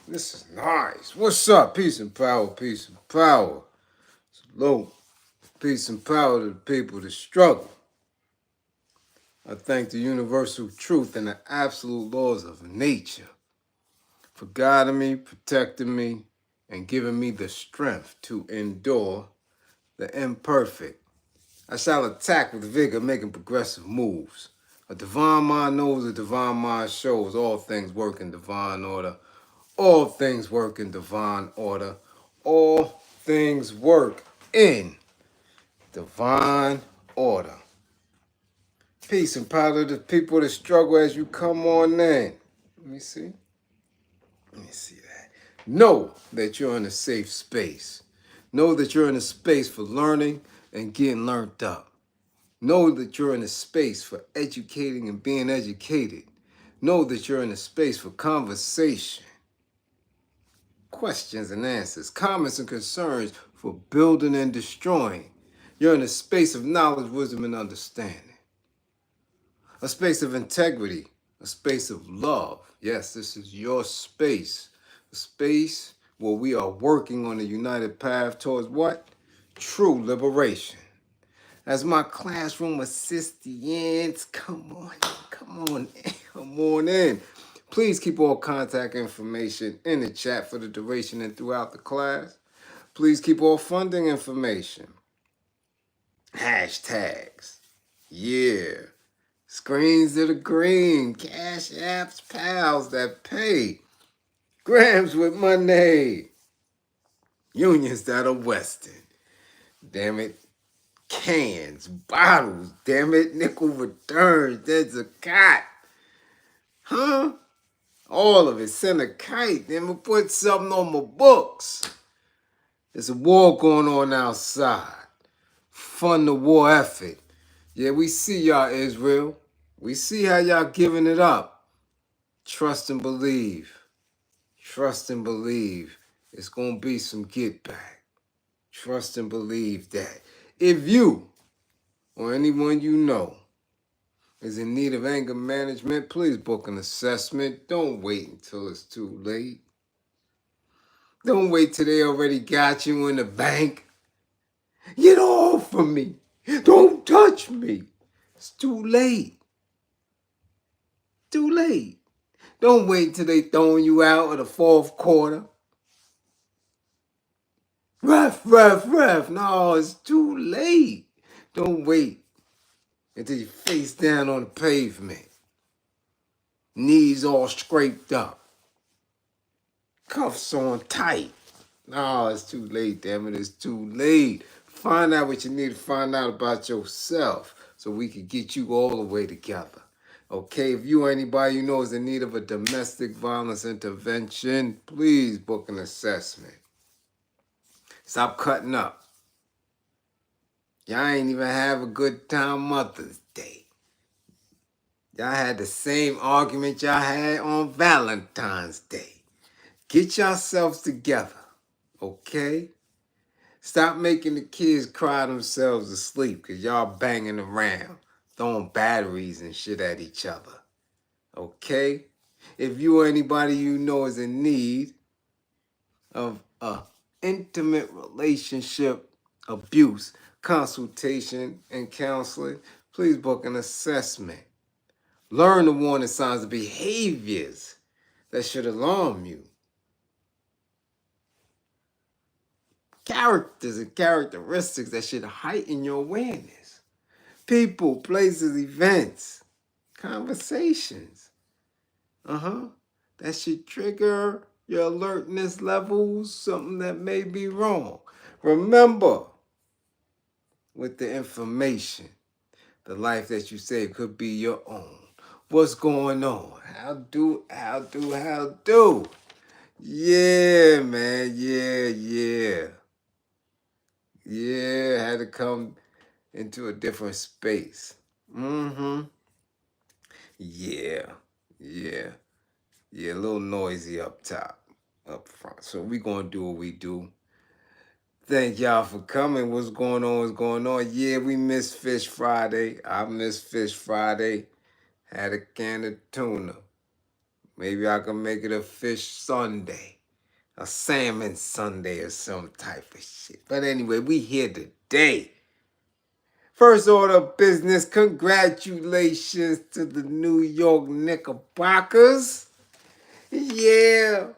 This is nice. What's up? Peace and power, peace and power. Salute. Peace and power to the people that struggle. I thank the universal truth and the absolute laws of nature for guiding me, protecting me, and giving me the strength to endure the imperfect. I shall attack with vigor, making progressive moves. A divine mind knows, a divine mind shows. All things work in divine order. All things work in divine order. All things work in divine order. Peace and power to the people that struggle as you come on in. Let me see. Let me see that. Know that you're in a safe space. Know that you're in a space for learning and getting learned up. Know that you're in a space for educating and being educated. Know that you're in a space for conversation, questions and answers, comments and concerns for building and destroying. You're in a space of knowledge, wisdom, and understanding. A space of integrity, a space of love. Yes, this is your space. A space where we are working on a united path towards what? True liberation. As my classroom assistants, come on in, come on in, come on in. Please keep all contact information in the chat for the duration and throughout the class. Please keep all funding information. Hashtags. Yeah. Screens that are green. Cash apps, pals that pay. Grams with money. Unions that are Western. Damn it. Cans, bottles, damn it, nickel returns, there's a cot. Huh? All of it. Send a kite, then put something on my books. There's a war going on outside. Fund the war effort. Yeah, we see y'all, Israel. We see how y'all giving it up. Trust and believe. Trust and believe. It's going to be some get back. Trust and believe that. If you or anyone you know is in need of anger management, please book an assessment. Don't wait until it's too late. Don't wait till they already got you in the bank. Get off of me. Don't touch me. It's too late. Too late. Don't wait till they throwing you out of the fourth quarter. Ref. No, it's too late. Don't wait until you face down on the pavement. Knees all scraped up. Cuffs on tight. No, it's too late, damn it. It's too late. Find out what you need to find out about yourself so we can get you all the way together. Okay, if you or anybody you know is in need of a domestic violence intervention, please book an assessment. Stop cutting up. Y'all ain't even have a good time Mother's Day. Y'all had the same argument y'all had on Valentine's Day. Get yourselves together, okay? Stop making the kids cry themselves to sleep because y'all banging around, throwing batteries and shit at each other. Okay? If you or anybody you know is in need of a intimate relationship abuse, consultation, and counseling, please book an assessment. Learn the warning signs of behaviors that should alarm you. Characters and characteristics that should heighten your awareness. People, places, events, conversations. That should trigger your alertness levels, something that may be wrong. Remember, with the information, the life that you save could be your own. What's going on? How do? Yeah, man, yeah. Yeah, had to come into a different space. Yeah. A little noisy up top, up front. So we gonna do what we do. Thank y'all for coming. What's going on? Yeah, we missed Fish Friday. I missed Fish Friday. Had a can of tuna. Maybe I can make it a fish Sunday, a salmon Sunday or some type of shit. But anyway, we here today. First order of business, congratulations to the New York Knickerbockers. Yeah.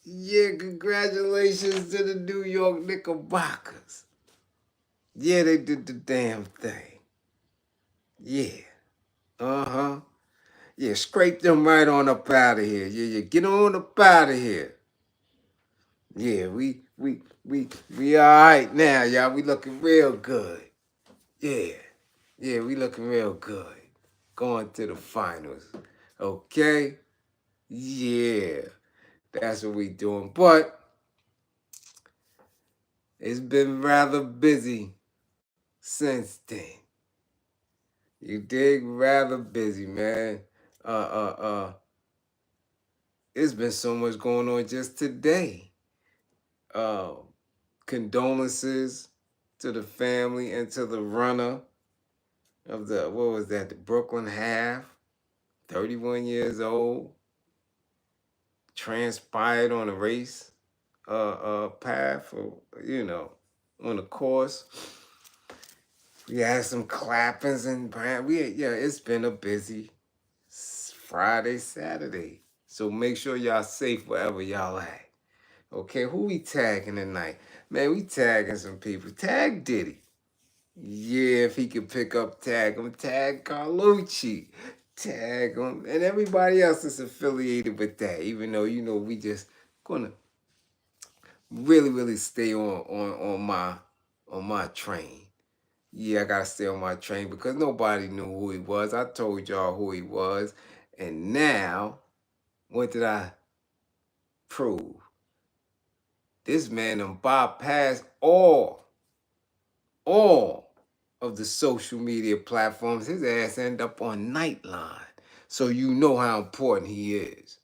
Yeah, congratulations to the New York Knickerbockers. Yeah, they did the damn thing. Yeah. Uh-huh. Yeah, scrape them right on up out of here. Yeah, get on up out of here. Yeah, we all right now, y'all. We looking real good. Yeah. Yeah, we looking real good. Going to the finals. Okay? Yeah. That's what we doing. But it's been rather busy since then. You dig? Rather busy, man. Uh, uh, uh. It's been so much going on just today. Uh, Condolences to the family and to the runner of the, what was that, the Brooklyn half, 31 years old, transpired on a race path, or, on the course. We had some clappings and it's been a busy Friday, Saturday. So make sure y'all safe wherever y'all at. Okay, who we tagging tonight? Man, we tagging some people. Tag Diddy. Yeah, if he could pick up, tag him. Tag Carlucci. Tag him. And everybody else is affiliated with that. Even though, we just gonna really, really stay on my train. Yeah, I gotta stay on my train because nobody knew who he was. I told y'all who he was. And now, what did I prove? This man done bypassed all of the social media platforms. His ass end up on Nightline. So you know how important he is.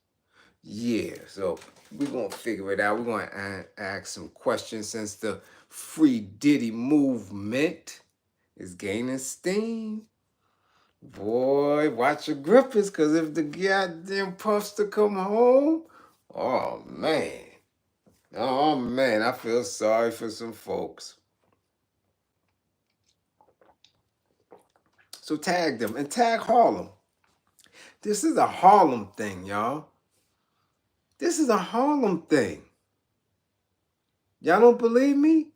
Yeah, so we're going to figure it out. We're going to ask some questions since the Free Diddy movement is gaining steam. Boy, watch your grippers, because if the goddamn puffs to come home, oh man. Oh man, I feel sorry for some folks. So tag them and tag Harlem. This is a Harlem thing, y'all. This is a Harlem thing. Y'all don't believe me?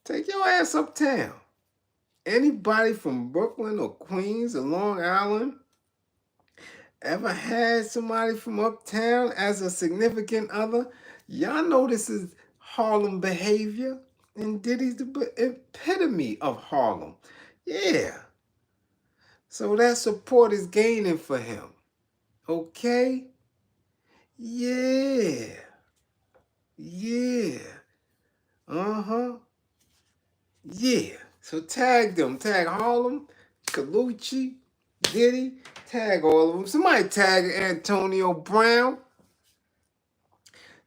Take your ass uptown. Anybody from Brooklyn or Queens or Long Island ever had somebody from uptown as a significant other? Y'all know this is Harlem behavior. And Diddy's the epitome of Harlem. Yeah. So that support is gaining for him. Okay? Yeah. Yeah. Uh-huh. Yeah. So tag them. Tag Harlem, Carlucci, Diddy. Tag all of them. Somebody tag Antonio Brown.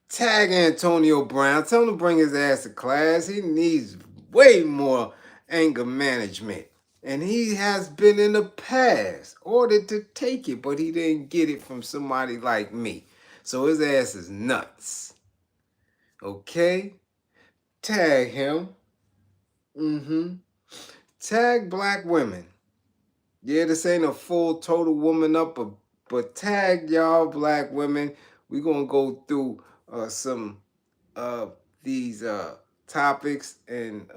Tag Antonio Brown. Tell him to bring his ass to class. He needs way more anger management. And he has been in the past ordered to take it, but he didn't get it from somebody like me. So his ass is nuts. Okay? Tag him. Mm-hmm. Tag black women. Yeah, this ain't a full total woman up, but tag y'all black women. We gonna go through some of these topics and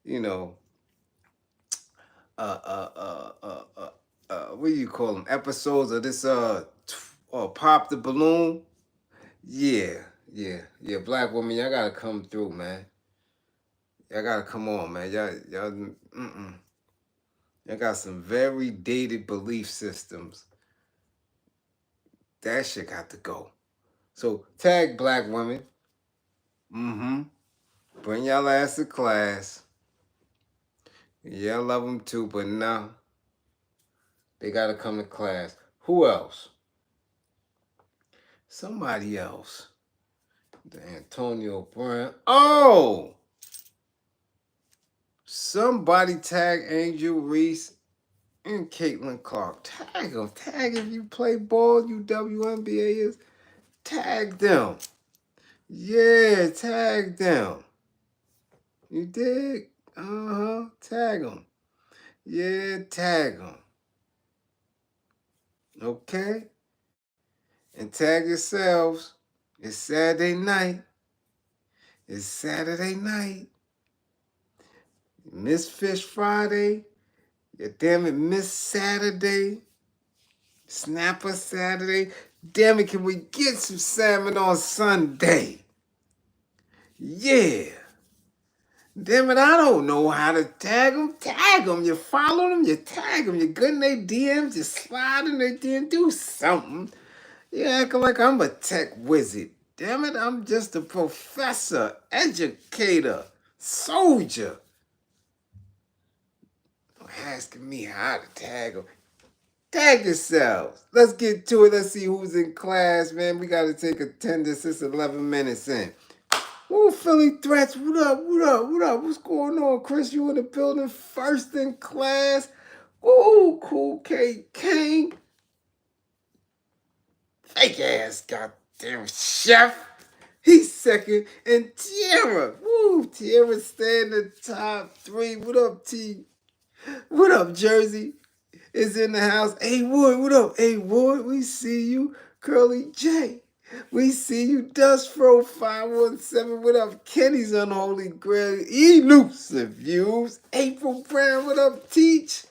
you know what do you call them, episodes of this pop the balloon. Yeah, black women, y'all gotta come through, man. Y'all gotta come on, man. Y'all got some very dated belief systems. That shit got to go. So tag black women. Mm-hmm. Bring y'all ass to class. Y'all love them too, but now they gotta come to class. Who else? Somebody else. The Antonio Brown. Oh! Somebody tag Angel Reese and Caitlyn Clark. Tag them. Tag if you play ball, you WNBAers. Tag them. Yeah, tag them. You dig? Uh-huh. Tag them. Yeah, tag them. Okay? And tag yourselves. It's Saturday night. It's Saturday night. Miss Fish Friday. Yeah, damn it, Miss Saturday. Snapper Saturday. Damn it, can we get some salmon on Sunday? Yeah. Damn it, I don't know how to tag them. Tag them. You follow them, you tag them. You good in their DMs, you slide in their DMs, do something. You acting like I'm a tech wizard. Damn it, I'm just a professor, educator, soldier. Don't asking me how to tag them. Tag yourselves. Let's get to it. Let's see who's in class, man. We got to take attendance. It's 11 minutes in. Woo, Philly Threats. What up? What up? What up? What's going on, Chris? You in the building? First in class. Ooh, Cool K King. Fake ass goddamn chef. He's second. And Tierra. Woo, Tierra staying in the top 3. What up, T? What up, Jersey? Is in the house. Hey, Wood, what up? Hey, Wood, we see you. Curly J, we see you. Dustfro 517, what up? Kenny's Unholy Grail. Elusive Views. April Brown, what up? Teach,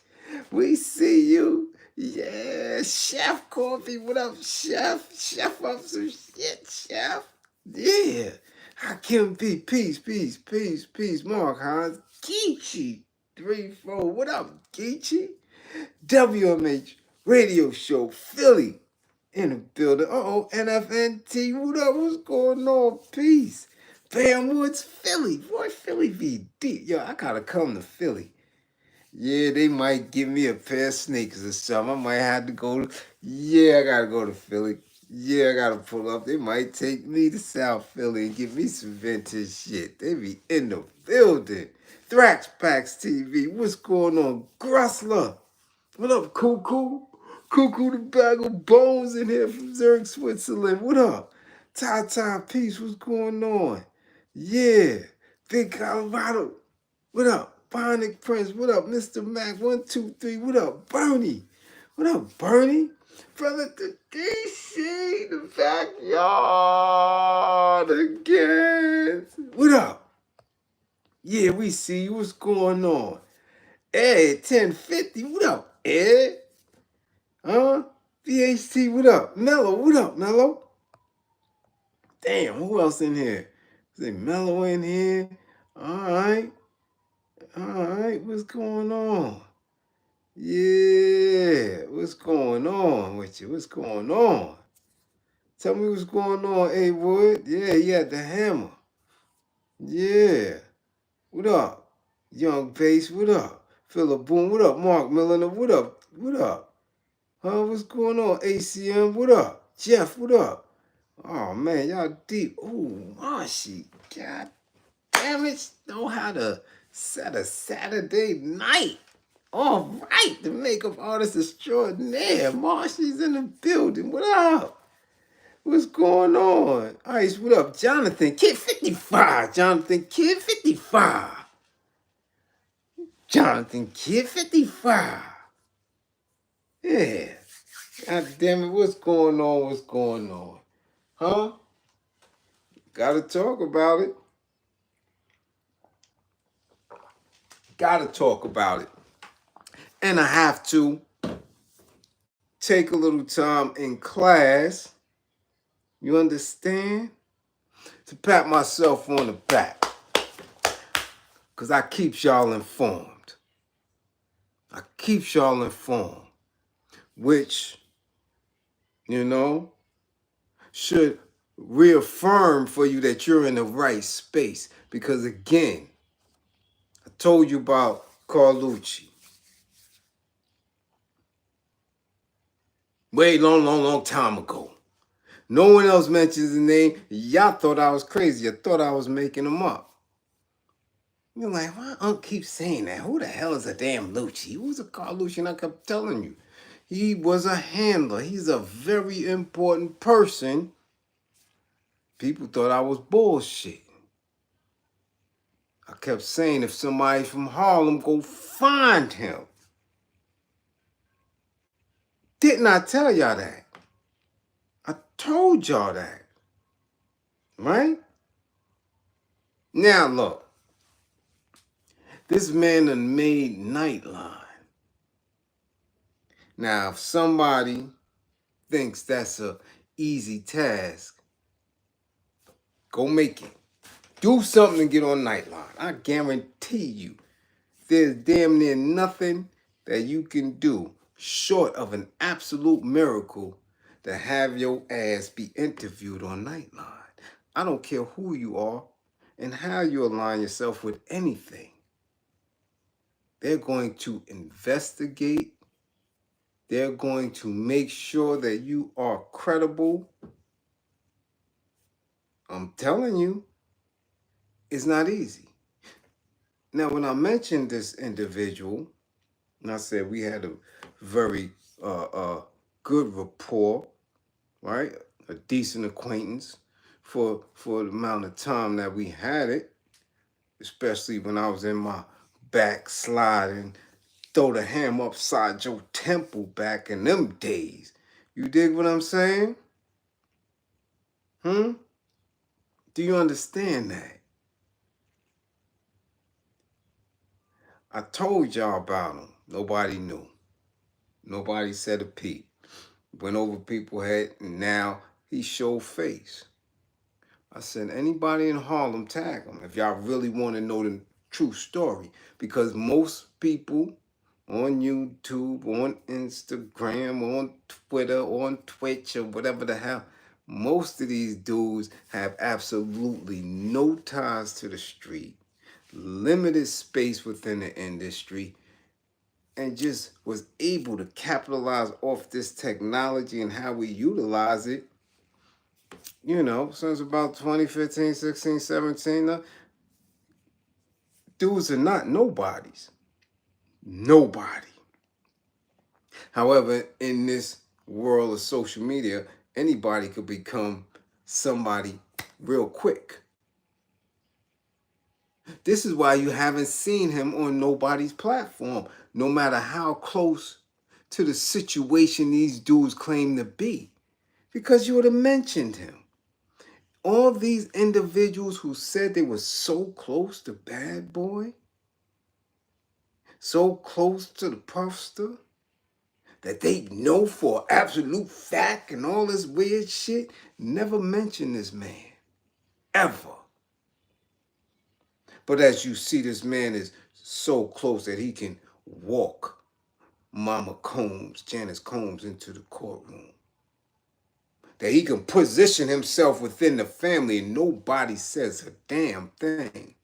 we see you. Yeah, Chef Coffee, what up, Chef? Chef up some shit, Chef. Yeah. Hakim P, peace, peace, peace, peace. Mark Hans, Geechee, 3-4, what up, Geechee? WMH radio show, Philly in the building. NFNT, what up? What's going on? Peace. Bam Woods, Philly. Boy, Philly be deep. Yo, I gotta come to Philly. Yeah, they might give me a pair of sneakers or something. I might have to go. Yeah, I gotta go to Philly. Yeah, I gotta pull up. They might take me to South Philly and give me some vintage shit. They be in the building. Thrax Packs TV, what's going on? Grussler. What up, Cuckoo? Cuckoo the bag of bones in here from Zurich, Switzerland. What up? Ty Peace, what's going on? Yeah. Big Colorado. What up? Bionic Prince. What up? Mr. Mac 123. What up? Bernie. What up, Bernie? Brother to DC, the backyard again. What up? Yeah, we see you. What's going on? Ed 1050. What up, Ed? Huh? VHT, what up? Mello, what up, Mello? Damn, who else in here? Is it Mello in here? Alright. Alright, what's going on? Yeah, what's going on with you? What's going on? Tell me what's going on, A Wood. Yeah, he had the hammer. Yeah. What up? Young Bass, what up? Philip Boone, what up? Mark Milliner, what up? What up? Huh? What's going on? ACM, what up? Jeff, what up? Oh man, y'all deep. Ooh, Marshy. God damn it. Know how to set a Saturday night. All right, the makeup artist extraordinaire. Marshy's in the building. What up? What's going on? Ice, what up? Jonathan, Kid 55. Jonathan, Kid 55. Jonathan, Kid 55. Yeah. God damn it, what's going on? What's going on? Huh? Gotta talk about it. Gotta talk about it. And I have to take a little time in class, you understand? To pat myself on the back. Because I keep y'all informed. I keep y'all informed. Which, you know, should reaffirm for you that you're in the right space. Because again, I told you about Carlucci. Way long time ago. No one else mentions his name. Y'all thought I was crazy. I thought I was making him up. You're like, why Unc keeps saying that? Who the hell is a damn Lucci? Who's a Carlucci? And I kept telling you. He was a handler. He's a very important person. People thought I was bullshit. I kept saying, if somebody from Harlem, go find him. Didn't I tell y'all that? I told y'all that. Right? Now look. This man done made Nightline. Now, if somebody thinks that's a easy task, go make it. Do something to get on Nightline. I guarantee you, there's damn near nothing that you can do short of an absolute miracle to have your ass be interviewed on Nightline. I don't care who you are and how you align yourself with anything. They're going to investigate. They're going to make sure that you are credible. I'm telling you, it's not easy. Now, when I mentioned this individual, and I said we had a very good rapport, right? A decent acquaintance for the amount of time that we had it, especially when I was in my backsliding, throw the hammer upside your temple back in them days. You dig what I'm saying? Do you understand that? I told y'all about him. Nobody knew. Nobody said a peep. Went over people's head, and now he showed face. I said, anybody in Harlem, tag him if y'all really want to know the true story. Because most people on YouTube, on Instagram, on Twitter, on Twitch, or whatever the hell, most of these dudes have absolutely no ties to the street, limited space within the industry, and just was able to capitalize off this technology and how we utilize it, since about 2015, 16, 17. Dudes are not nobodies. Nobody. However, in this world of social media, anybody could become somebody real quick. This is why you haven't seen him on nobody's platform, no matter how close to the situation these dudes claim to be, because you would have mentioned him. All these individuals who said they were so close to Bad Boy, so close to the Puffster, that they know for absolute fact and all this weird shit, never mentioned this man. Ever. But as you see, this man is so close that he can walk Mama Combs, Janice Combs, into the courtroom. That he can position himself within the family and nobody says a damn thing.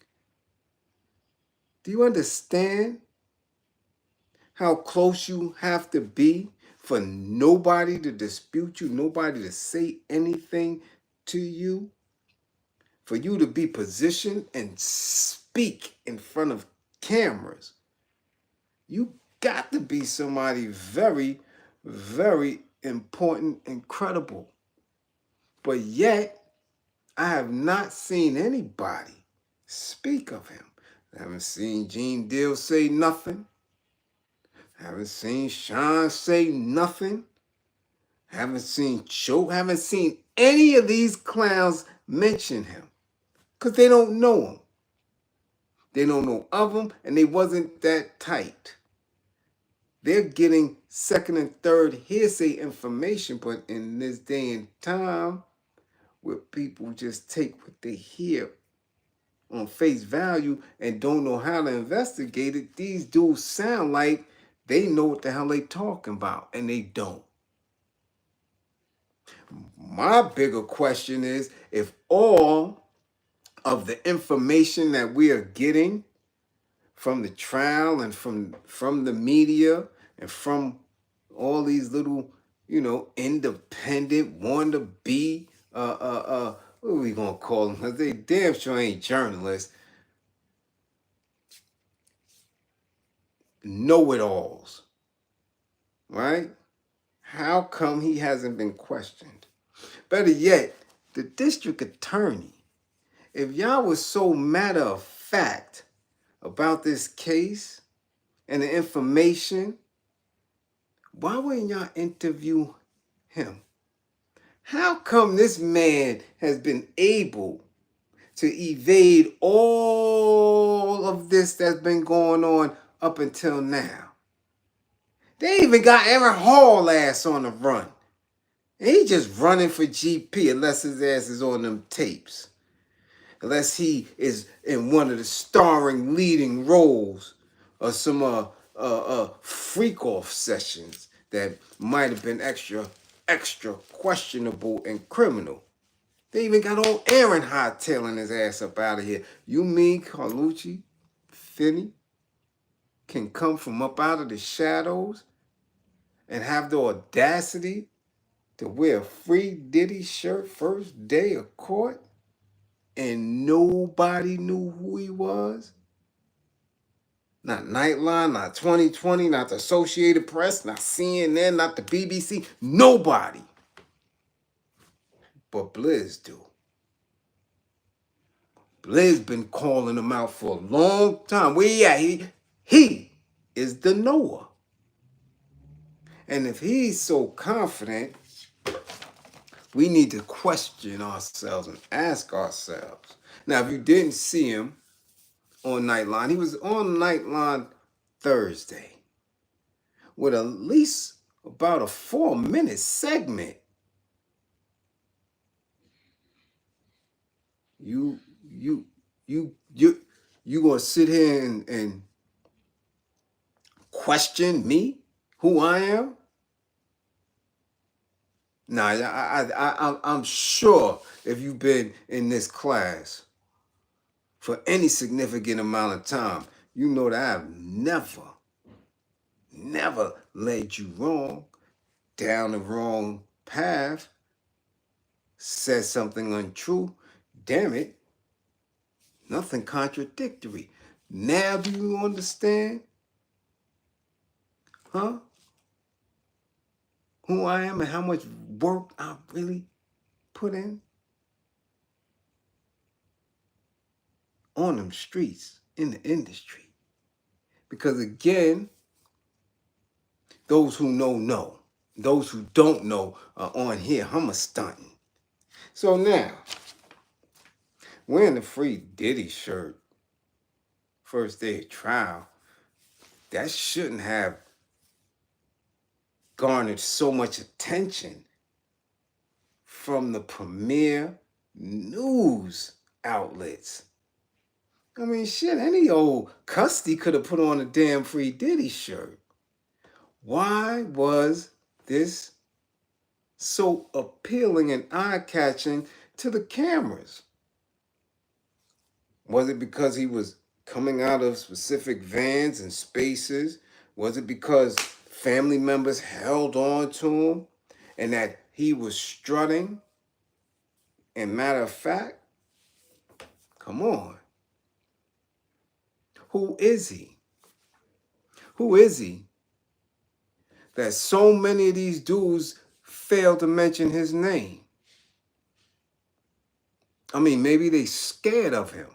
Do you understand how close you have to be for nobody to dispute you, nobody to say anything to you, for you to be positioned and speak in front of cameras? You got to be somebody very, very important and credible. But yet, I have not seen anybody speak of him. I haven't seen Gene Deal say nothing. Haven't seen Sean say nothing. Haven't seen Choke. Haven't seen any of these clowns mention him. Because they don't know him. They don't know of him, and they wasn't that tight. They're getting second and third hearsay information, but in this day and time, where people just take what they hear on face value and don't know how to investigate it, these dudes sound like they know what the hell they talking about, and they don't. My bigger question is, if all of the information that we are getting from the trial and from the media and from all these little, independent, wannabe, what are we gonna call them? Because they damn sure ain't journalists. know-it-alls, right? How come he hasn't been questioned? Better yet, the district attorney, if y'all was so matter of fact about this case and the information, why wouldn't y'all interview him? How come this man has been able to evade all of this that's been going on up until now? They even got Aaron Hall ass on the run. And he just running for GP unless his ass is on them tapes. Unless he is in one of the starring leading roles of some freak off sessions that might have been extra questionable and criminal. They even got old Aaron hightailing his ass up out of here. You mean Carlucci, Finney, can come from up out of the shadows and have the audacity to wear a free Diddy shirt first day of court and nobody knew who he was? Not Nightline, not 2020, not the Associated Press, not CNN, not the BBC. Nobody. But Bliz do. Bliz been calling him out for a long time. Where he at? He is the knower. And if he's so confident, we need to question ourselves and ask ourselves. Now, if you didn't see him on Nightline, he was on Nightline Thursday with at least about a 4-minute segment. You gonna sit here and question me, who I am? Nah, I'm sure if you've been in this class for any significant amount of time, you know that I've never led you wrong, down the wrong path, said something untrue. Damn it, nothing contradictory. Now do you understand? Huh? Who I am and how much work I really put in on them streets, in the industry. Because again, those who know. Those who don't know are on here hummer-stunting. So now, wearing the free Diddy shirt, first day of trial, that shouldn't have garnered so much attention from the premier news outlets. I mean, shit, any old custy could have put on a damn free Diddy shirt. Why was this so appealing and eye-catching to the cameras? Was it because he was coming out of specific vans and spaces? Was it because family members held on to him and that he was strutting? And matter of fact, come on. Who is he? Who is he that so many of these dudes fail to mention his name? I mean, maybe they scared of him.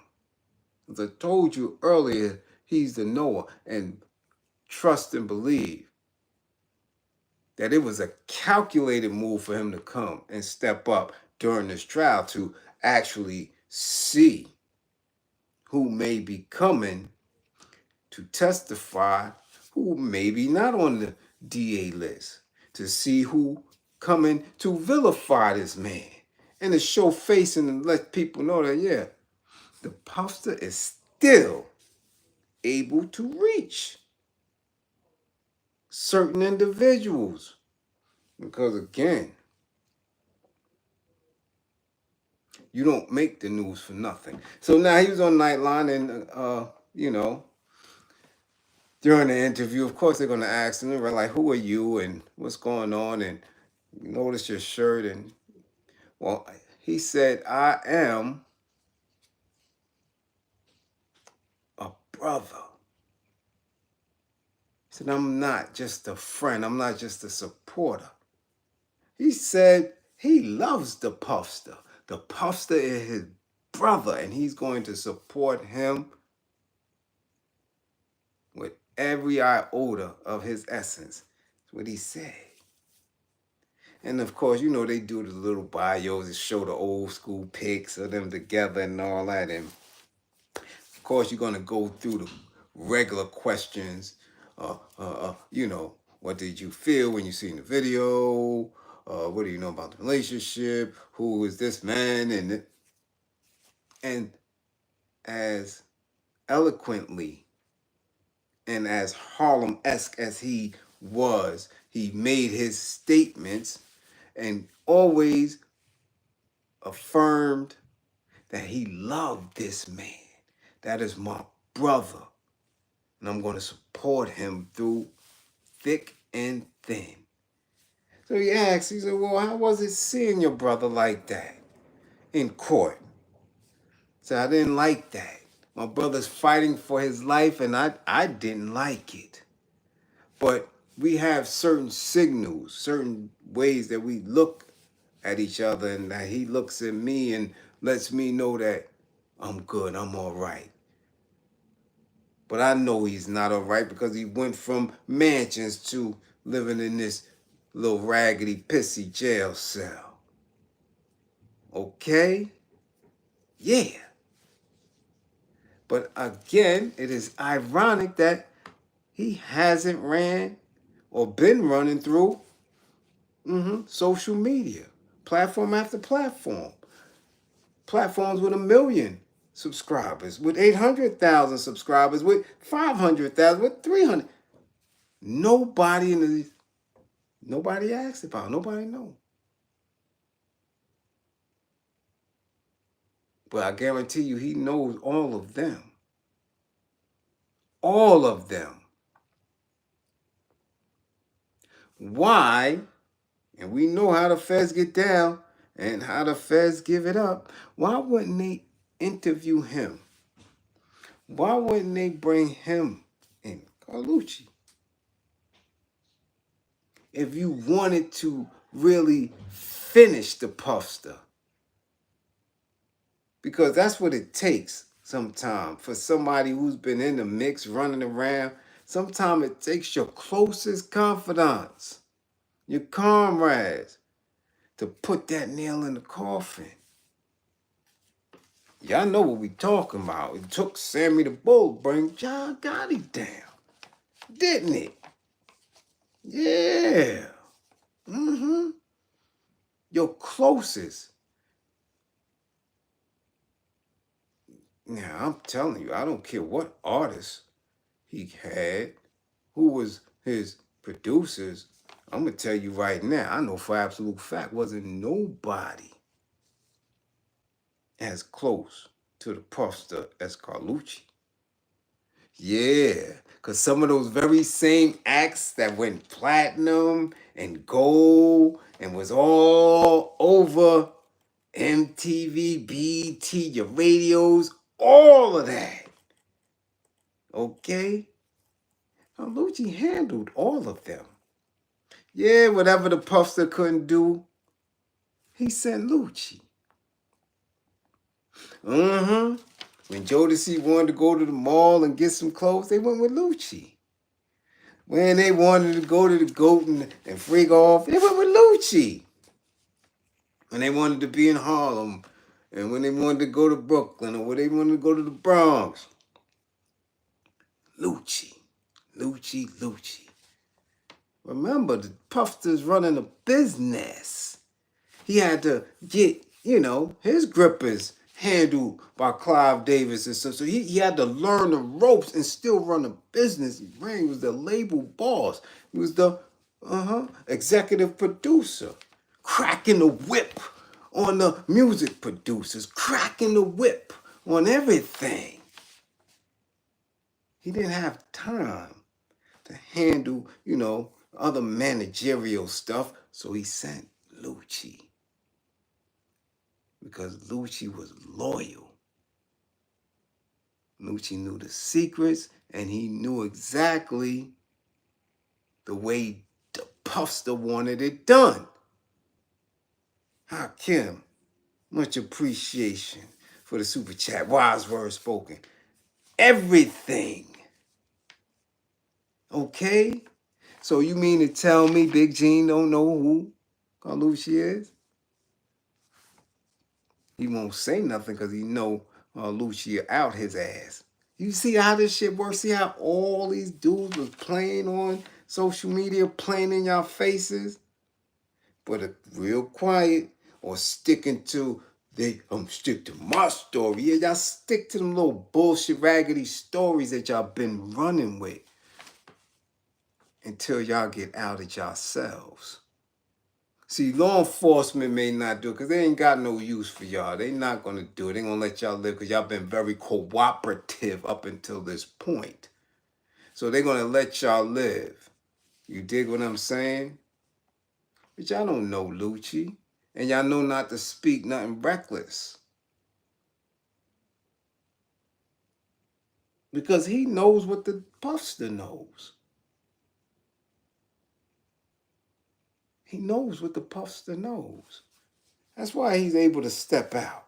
As I told you earlier, he's the knower, and trust and believe that it was a calculated move for him to come and step up during this trial to actually see who may be coming to testify, who may be not on the DA list, to see who coming to vilify this man and to show face and let people know that, yeah, the puffster is still able to reach certain individuals. Because again, you don't make the news for nothing. So now he was on Nightline and, during the interview, of course, they're going to ask him, they're like, who are you and what's going on? And notice your shirt. And, well, he said, I am a brother. said, I'm not just a friend. I'm not just a supporter. He said he loves the Puffster. The Puffster is his brother, and he's going to support him with every iota of his essence. That's what he said. And of course, you know, they do the little bios that show the old school pics of them together and all that. And of course, you're going to go through the regular questions. You know, what did you feel when you seen the video? What do you know about the relationship? Who is this man? And as eloquently and as Harlem-esque as he was, he made his statements and always affirmed that he loved this man. That is my brother. And I'm going to support him through thick and thin. So he asked, he said, well, how was it seeing your brother like that in court? So I didn't like that. My brother's fighting for his life, and I didn't like it. But we have certain signals, certain ways that we look at each other, and that he looks at me and lets me know that I'm good, I'm all right. But I know he's not all right because he went from mansions to living in this little raggedy, pissy jail cell. Okay? Yeah. But again, it is ironic that he hasn't ran or been running through social media, platform after platform. Platforms with 1 million subscribers, with 800,000 subscribers, with 500,000, with 300. Nobody asked about. Nobody know. But I guarantee you, he knows all of them. All of them. Why? And we know how the feds get down and how the feds give it up. Why wouldn't they interview him? Why wouldn't they bring him in? Carlucci. If you wanted to really finish the Puffster. Because that's what it takes sometimes for somebody who's been in the mix, running around. Sometimes it takes your closest confidants, your comrades, to put that nail in the coffin. Y'all know what we talking about. It took Sammy the Bull to bring John Gotti down, didn't it? Yeah. Your closest. Now, I'm telling you, I don't care what artist he had, who was his producers. I'm going to tell you right now, I know for absolute fact, wasn't nobody as close to the Puffster as Carlucci. Yeah, because some of those very same acts that went platinum and gold and was all over MTV, BT, your radios, all of that. Okay? Carlucci handled all of them. Yeah, whatever the Puffster couldn't do, he sent Lucci. When Jodeci wanted to go to the mall and get some clothes, they went with Lucci. When they wanted to go to the GOAT and freak off, they went with Lucci. When they wanted to be in Harlem, and when they wanted to go to Brooklyn, or when they wanted to go to the Bronx, Lucci. Remember, the Puffster's running a business. He had to get, his grippers handled by Clive Davis and so he had to learn the ropes and still run a business. He was the label boss. He was the executive producer, cracking the whip on the music producers, cracking the whip on everything. He didn't have time to handle, other managerial stuff, so he sent Lucci. Because Lucci was loyal. Lucci knew the secrets, and he knew exactly the way the Puffster wanted it done. Hakim, much appreciation for the super chat. Wise words spoken. Everything. Okay? So you mean to tell me Big Gene don't know who Carlucci is? He won't say nothing because he know Carlucci out his ass. You see how this shit works? See how all these dudes was playing on social media, playing in y'all faces? But real quiet or sticking to stick to my story. Yeah, y'all stick to them little bullshit raggedy stories that y'all been running with until y'all get out of yourselves. See, law enforcement may not do it because they ain't got no use for y'all. They not going to do it. They going to let y'all live because y'all been very cooperative up until this point. So they're going to let y'all live. You dig what I'm saying? But y'all don't know Lucci. And y'all know not to speak nothing reckless. Because he knows what the Puffster knows. He knows what the Puffster knows. That's why he's able to step out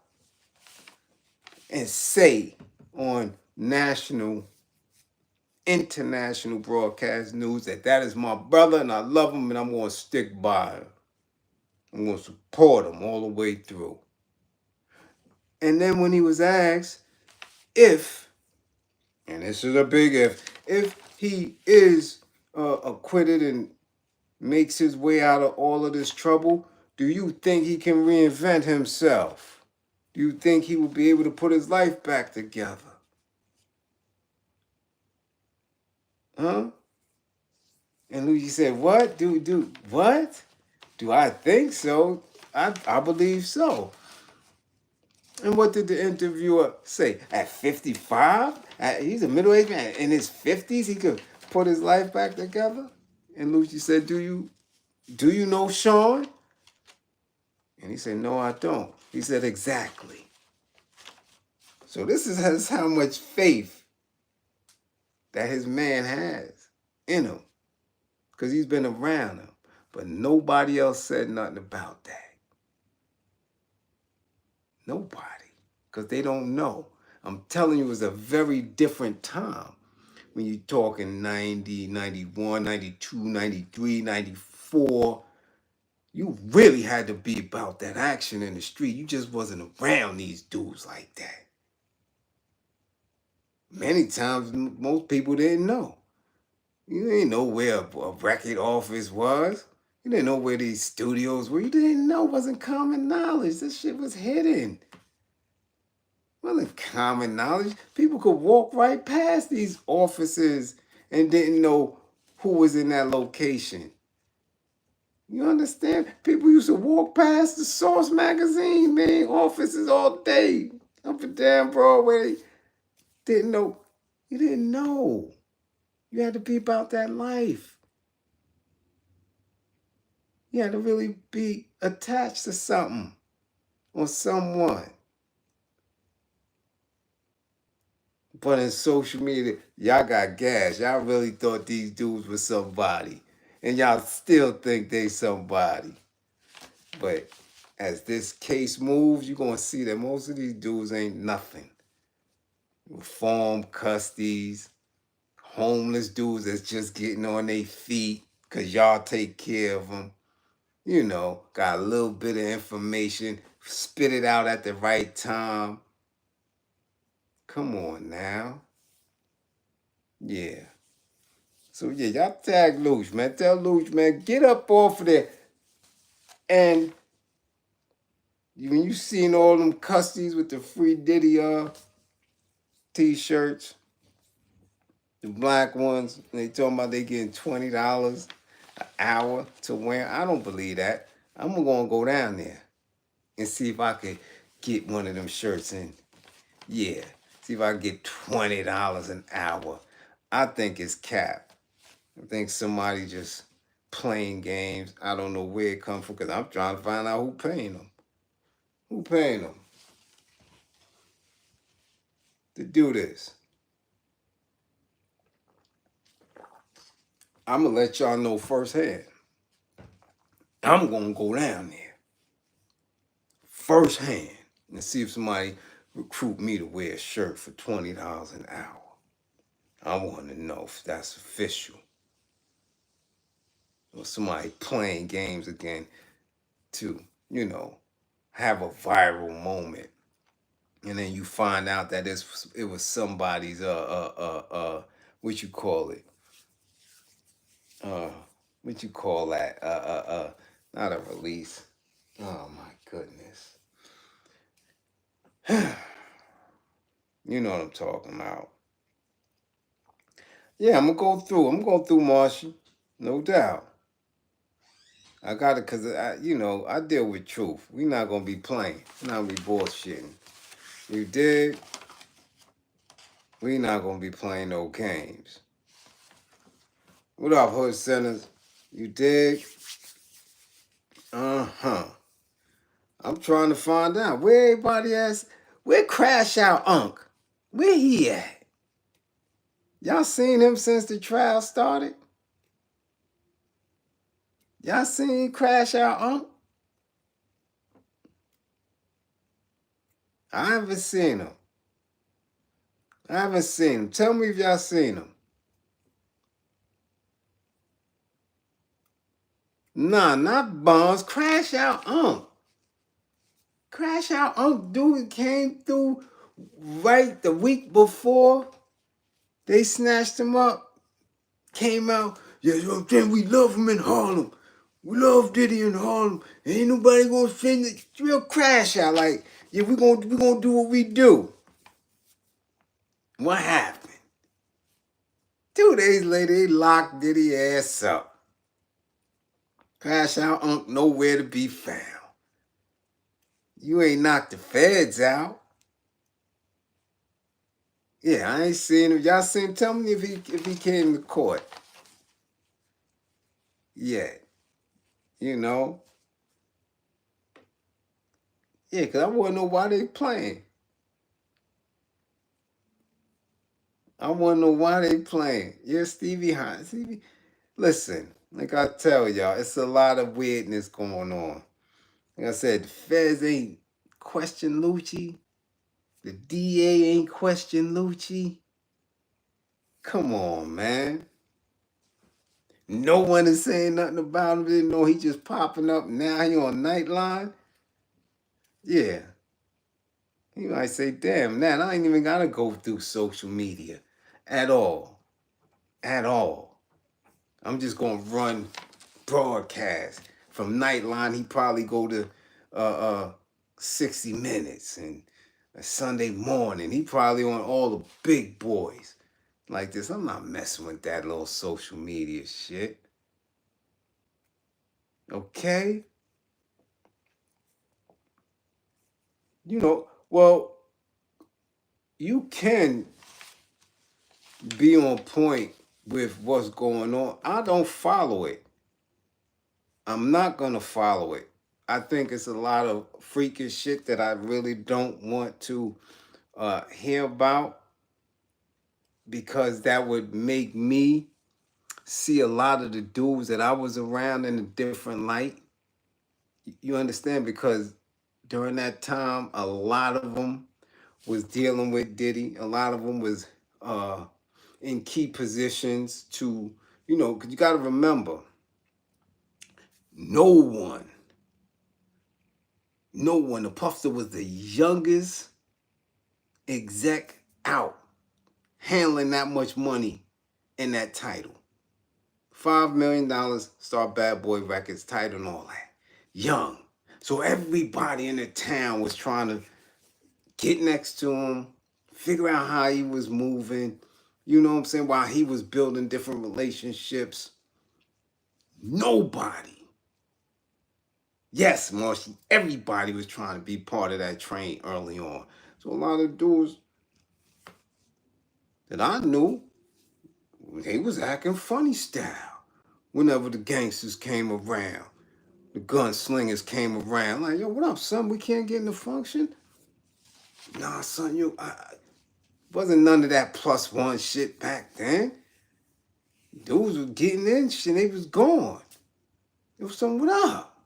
and say on national, international broadcast news that is my brother and I love him and I'm going to stick by him. I'm going to support him all the way through. And then when he was asked if, and this is a big if he is acquitted and makes his way out of all of this trouble, do you think he can reinvent himself? Do you think he will be able to put his life back together? Huh? And Luigi said, what? What? Do I think so? I believe so. And what did the interviewer say? At 55? He's a middle-aged man. In his 50s, he could put his life back together? And Luigi said, do you know Sean? And he said, no, I don't. He said, exactly. So this is how much faith that his man has in him. Because he's been around him. But nobody else said nothing about that. Nobody. Because they don't know. I'm telling you, it was a very different time. When you're talking 90, 91, 92, 93, 94. You really had to be about that action in the street. You just wasn't around these dudes like that. Many times, most people didn't know. You didn't know where a record office was. You didn't know where these studios were. You didn't know. It wasn't common knowledge. This shit was hidden. It wasn't common knowledge. People could walk right past these offices and didn't know who was in that location. You understand? People used to walk past the Source magazine, man, offices all day. Up and down Broadway. Didn't know. You didn't know. You had to be about that life. You had to really be attached to something or someone. But in social media, y'all got gas. Y'all really thought these dudes were somebody. And y'all still think they somebody. But as this case moves, you're going to see that most of these dudes ain't nothing. Reform custodies, homeless dudes that's just getting on their feet because y'all take care of them. You know, got a little bit of information, spit it out at the right time. Come on now. Yeah. So yeah, y'all tag Luch, man. Tell Luch, man, get up off of there. And when you seen all them custodies with the free Diddy t-shirts, the black ones, they talking about they getting $20 an hour to wear. I don't believe that. I'm gonna go down there and see if I could get one of them shirts in. Yeah. See if I can get $20 an hour. I think it's cap. I think somebody just playing games. I don't know where it comes from because I'm trying to find out who paying them. Who paying them to do this? I'm going to let y'all know firsthand. I'm going to go down there firsthand and see if somebody recruit me to wear a shirt for $20 an hour. I want to know if that's official. Or somebody playing games again to, have a viral moment. And then you find out that it was somebody's what you call it? What you call that? Not a release. Oh my goodness. You know what I'm talking about. Yeah, I'm going to go through, Marshall. No doubt. I got it because, I deal with truth. We're not going to be playing. We're not going to be bullshitting. You dig? We're not going to be playing no games. What up, Hood Centers? You dig? Uh-huh. I'm trying to find out where everybody at. Where Crash Out Unc? Where he at? Y'all seen him since the trial started? Y'all seen Crash Out Unc? I haven't seen him. Tell me if y'all seen him. Nah, not Bonds. Crash Out Unc. Crash Out Unc dude came through right the week before they snatched him up. Came out. Yeah, you know what I'm saying? We love him in Harlem. We love Diddy in Harlem. Ain't nobody gonna send it. Real Crash Out. Like, yeah, we gonna do what we do. What happened? 2 days later, they locked Diddy ass up. Crash Out Unc nowhere to be found. You ain't knocked the feds out. Yeah, I ain't seen him. Y'all seen him? Tell me if he came to court. Yeah. Yeah, because I want to know why they playing. Yeah, Stevie Hines. Listen, like I tell y'all, it's a lot of weirdness going on. Like I said, the feds ain't question Lucci. The DA ain't question Lucci. Come on, man. No one is saying nothing about him. Didn't know he just popping up. Now he on Nightline. Yeah. He might say, damn, man, I ain't even got to go through social media at all. At all. I'm just going to run broadcast. From Nightline, he probably go to 60 Minutes and a Sunday Morning. He probably on all the big boys like this. I'm not messing with that little social media shit. Okay? Well, you can be on point with what's going on. I don't follow it. I'm not going to follow it. I think it's a lot of freakish shit that I really don't want to hear about, because that would make me see a lot of the dudes that I was around in a different light. You understand? Because during that time, a lot of them was dealing with Diddy. A lot of them was in key positions to, because you got to remember, no one, the Puffster was the youngest exec out handling that much money in that title. $5 million, start Bad Boy Records, title and all that. Young. So everybody in the town was trying to get next to him, figure out how he was moving, you know what I'm saying, while he was building different relationships. Nobody. Yes, Marshy, everybody was trying to be part of that train early on. So a lot of dudes that I knew, they was acting funny style whenever the gangsters came around. The gunslingers came around. Like, yo, what up, son? We can't get in the function? Nah, son, wasn't none of that +1 shit back then. Dudes was getting in shit, they was gone. There was something up.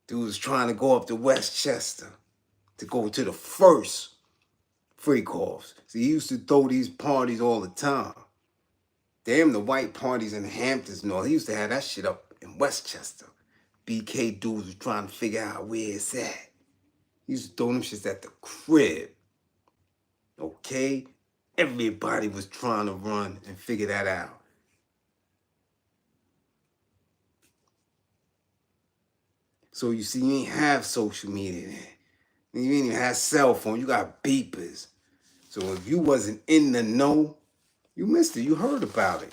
Dudes was trying to go up to Westchester to go to the first freak offs. See, he used to throw these parties all the time. Damn, the white parties in the Hamptons and all. He used to have that shit up in Westchester. BK dudes was trying to figure out where it's at. He used to throw them shits at the crib. Okay? Everybody was trying to run and figure that out. So you see, you ain't have social media then. You ain't even have cell phone. You got beepers. So if you wasn't in the know, you missed it. You heard about it.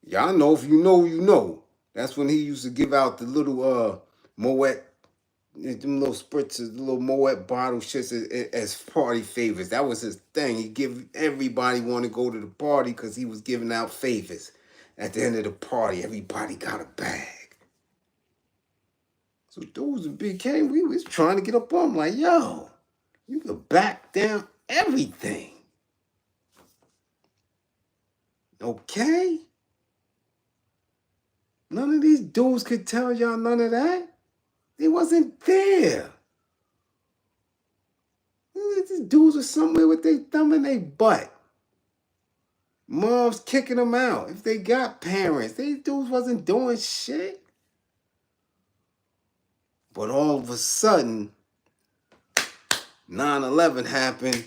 Y'all know, if you know, you know. That's when he used to give out the little Moet, them little spritzers, the little Moet bottle shits as party favors. That was his thing. He give everybody want to go to the party because he was giving out favors. At the end of the party, everybody got a bag. So dudes in BK, we was trying to get up on him like, yo, you could back down everything. Okay? None of these dudes could tell y'all none of that. They wasn't there. These dudes were somewhere with their thumb in their butt. Moms kicking them out. If they got parents, these dudes wasn't doing shit. But all of a sudden, 9/11 happened.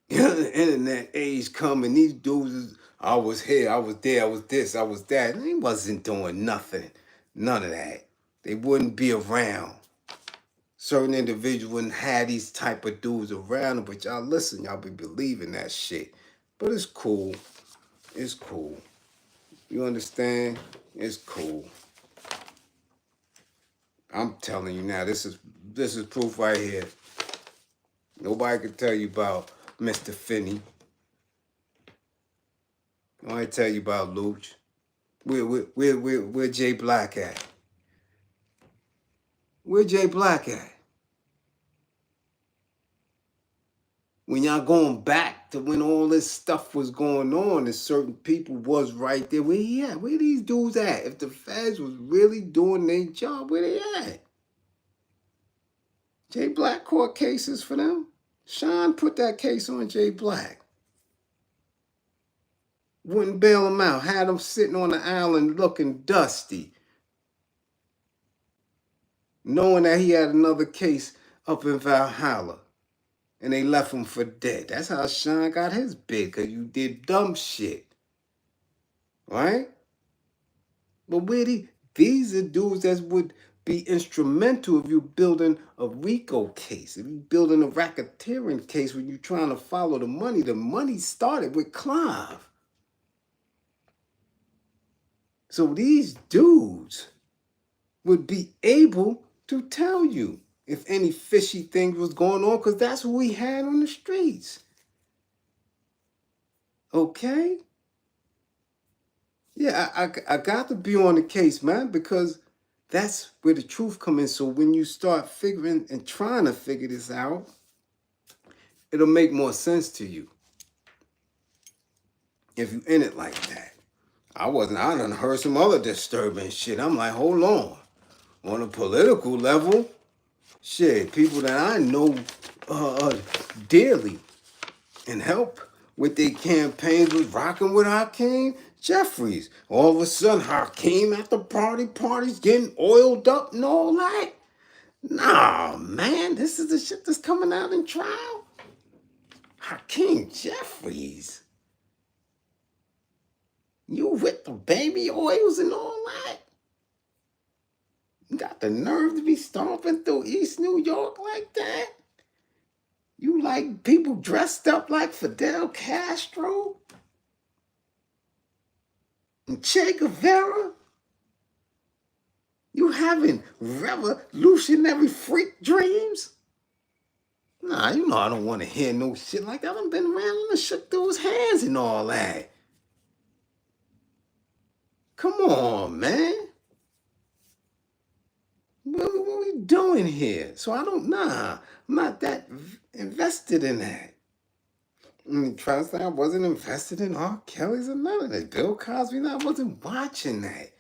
The internet age coming. These dudes, I was here, I was there, I was this, I was that. And they wasn't doing nothing. None of that. They wouldn't be around. Certain individuals wouldn't have these type of dudes around them. But y'all listen, y'all be believing that shit. But it's cool. It's cool. You understand? It's cool. I'm telling you now, this is proof right here. Nobody can tell you about Mr. Finney. I want to tell you about Luch. Where Jay Black at? Where Jay Black at? When y'all going back to when all this stuff was going on and certain people was right there, where he at? Where these dudes at? If the feds was really doing their job, where they at? Jay Black court cases for them. Sean put that case on Jay Black. Wouldn't bail him out. Had him sitting on the island looking dusty. Knowing that he had another case up in Valhalla. And they left him for dead. That's how Sean got his bid, because you did dumb shit. Right? But these are dudes that would be instrumental if you're building a RICO case, if you're building a racketeering case when you're trying to follow the money. The money started with Clive. So these dudes would be able to tell you if any fishy thing was going on, because that's what we had on the streets. Okay? Yeah, I got to be on the case, man, because that's where the truth comes in. So when you start figuring and trying to figure this out, it'll make more sense to you if you in it like that. I done heard some other disturbing shit. I'm like, hold on a political level, shit, people that I know dearly and help with their campaigns was rocking with Hakeem Jeffries. All of a sudden, Hakeem at the parties getting oiled up and all that. Nah, man, this is the shit that's coming out in trial. Hakeem Jeffries. You with the baby oils and all that? You got the nerve to be stomping through East New York like that? You like people dressed up like Fidel Castro? And Che Guevara? You having revolutionary freak dreams? Nah, you know I don't want to hear no shit like that. I done been around and shook those hands and all that. Come on, man. What we doing here? So I'm not that invested in that. Trust me, I wasn't invested in R. Kelly's or none of that. Bill Cosby, I wasn't watching that.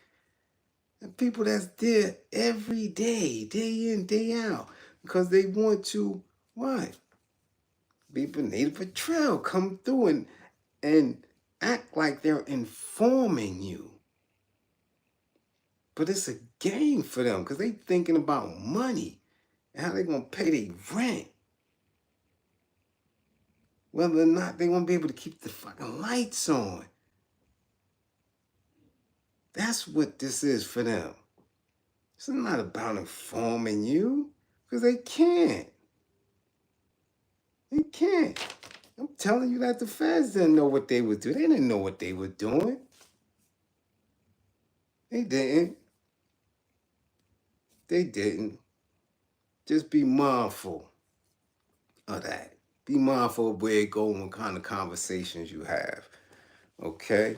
The people that's there every day, day in, day out, because they want to, what? Be beneath a trail, come through and act like they're informing you. But it's a game for them because they thinking about money and how they going to pay their rent. Whether or not they won't be able to keep the fucking lights on. That's what this is for them. It's not about informing you because they can't. They can't. I'm telling you that the feds didn't know what they would do. They didn't know what they were doing. They didn't. They didn't. Just be mindful of that. Be mindful of where it goes and what kind of conversations you have. Okay?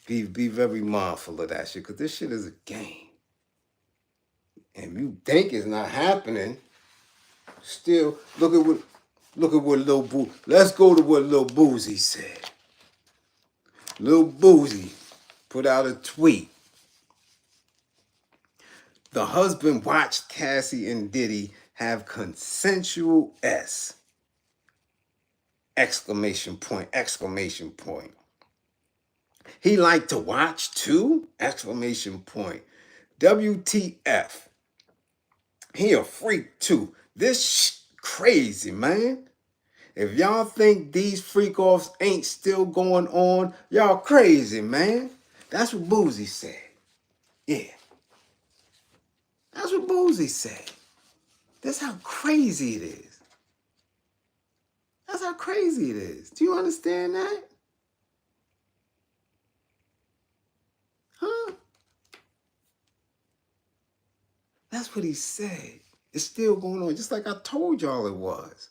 Be very mindful of that shit, because this shit is a game. And you think it's not happening, still, look at what Lil Boo. Let's go to what Lil Boozy said. Lil Boozy put out a tweet. The husband watched Cassie and Diddy have consensual S. Exclamation point, exclamation point. He liked to watch too? Exclamation point. WTF. He a freak too. This crazy, man. If y'all think these freak offs ain't still going on, y'all crazy, man. That's what Boozy said. Yeah. That's what Boozy said. That's how crazy it is. That's how crazy it is. Do you understand that? Huh? That's what he said. It's still going on, just like I told y'all it was.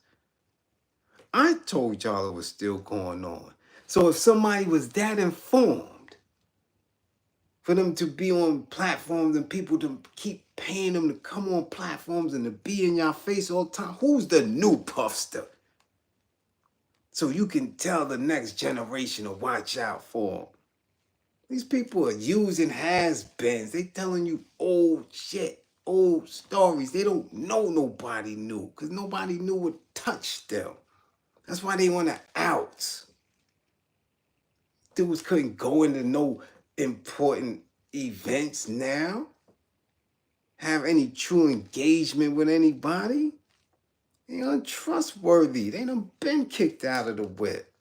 I told y'all it was still going on. So if somebody was that informed, for them to be on platforms and people to keep paying them to come on platforms and to be in your face all the time, who's the new puffster? So you can tell the next generation to watch out for them. These people are using has-beens. They telling you old shit, old stories. They don't know nobody new because nobody knew what touched them. That's why they want to out. Dudes couldn't go into no important events now. Have any true engagement with anybody. They untrustworthy. They done been kicked out of the whip.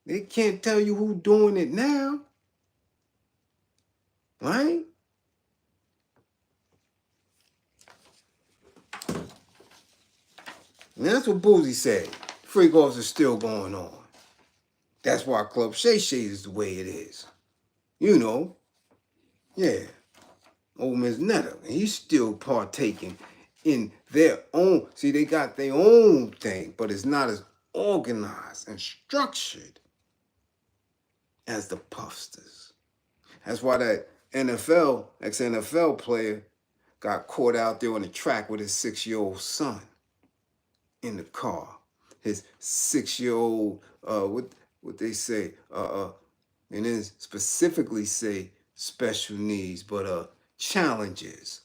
They can't tell you who doing it now. Right? And that's what Boozy said. Freak offs are still going on. That's why Club Shay Shay is the way it is. You know. Yeah. Old Miss Netta. He's still partaking in their own. See, they got their own thing, but it's not as organized and structured as the Puffsters. That's why that ex-NFL player got caught out there on the track with his 6-year-old son in the car. His 6-year-old, what they say, and then specifically say special needs, but challenges.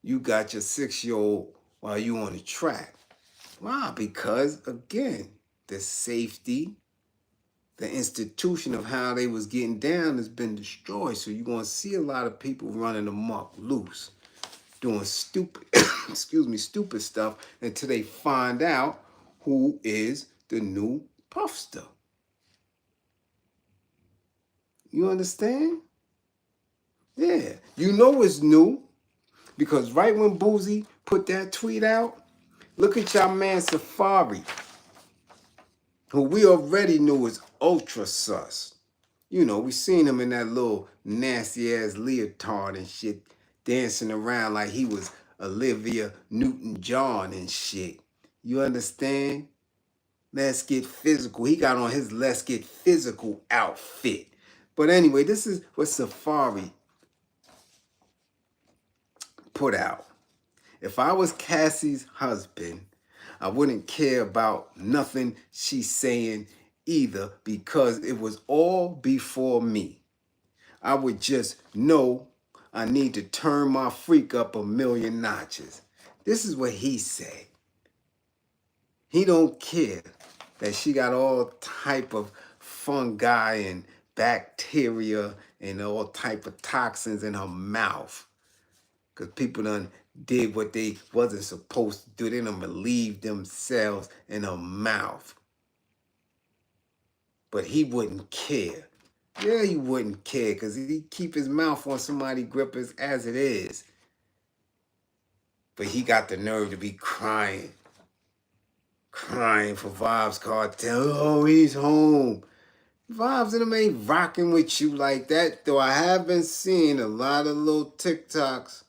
You got your 6-year-old while you on the track. Why? Because, again, the safety, the institution of how they was getting down has been destroyed. So you're going to see a lot of people running amok loose, doing stupid, stupid stuff until they find out who is the new puffster. You understand? Yeah. You know it's new because right when Boozy put that tweet out, look at y'all man Safari, who we already knew is ultra sus. You know, we seen him in that little nasty ass leotard and shit, dancing around like he was Olivia Newton-John and shit. You understand? Let's get physical. He got on his let's get physical outfit. But anyway, this is what Safari put out. If I was Cassie's husband, I wouldn't care about nothing she's saying either because it was all before me. I would just know I need to turn my freak up a million notches. This is what he said. He don't care that she got all type of fungi and bacteria and all type of toxins in her mouth. Because people done did what they wasn't supposed to do. They done relieved themselves in her mouth. But he wouldn't care. Yeah, he wouldn't care because he keep his mouth on somebody grippers as it is. But he got the nerve to be crying for Vibes Cartel. Oh, he's home. Vibes and them ain't rocking with you like that, though I have been seeing a lot of little TikToks.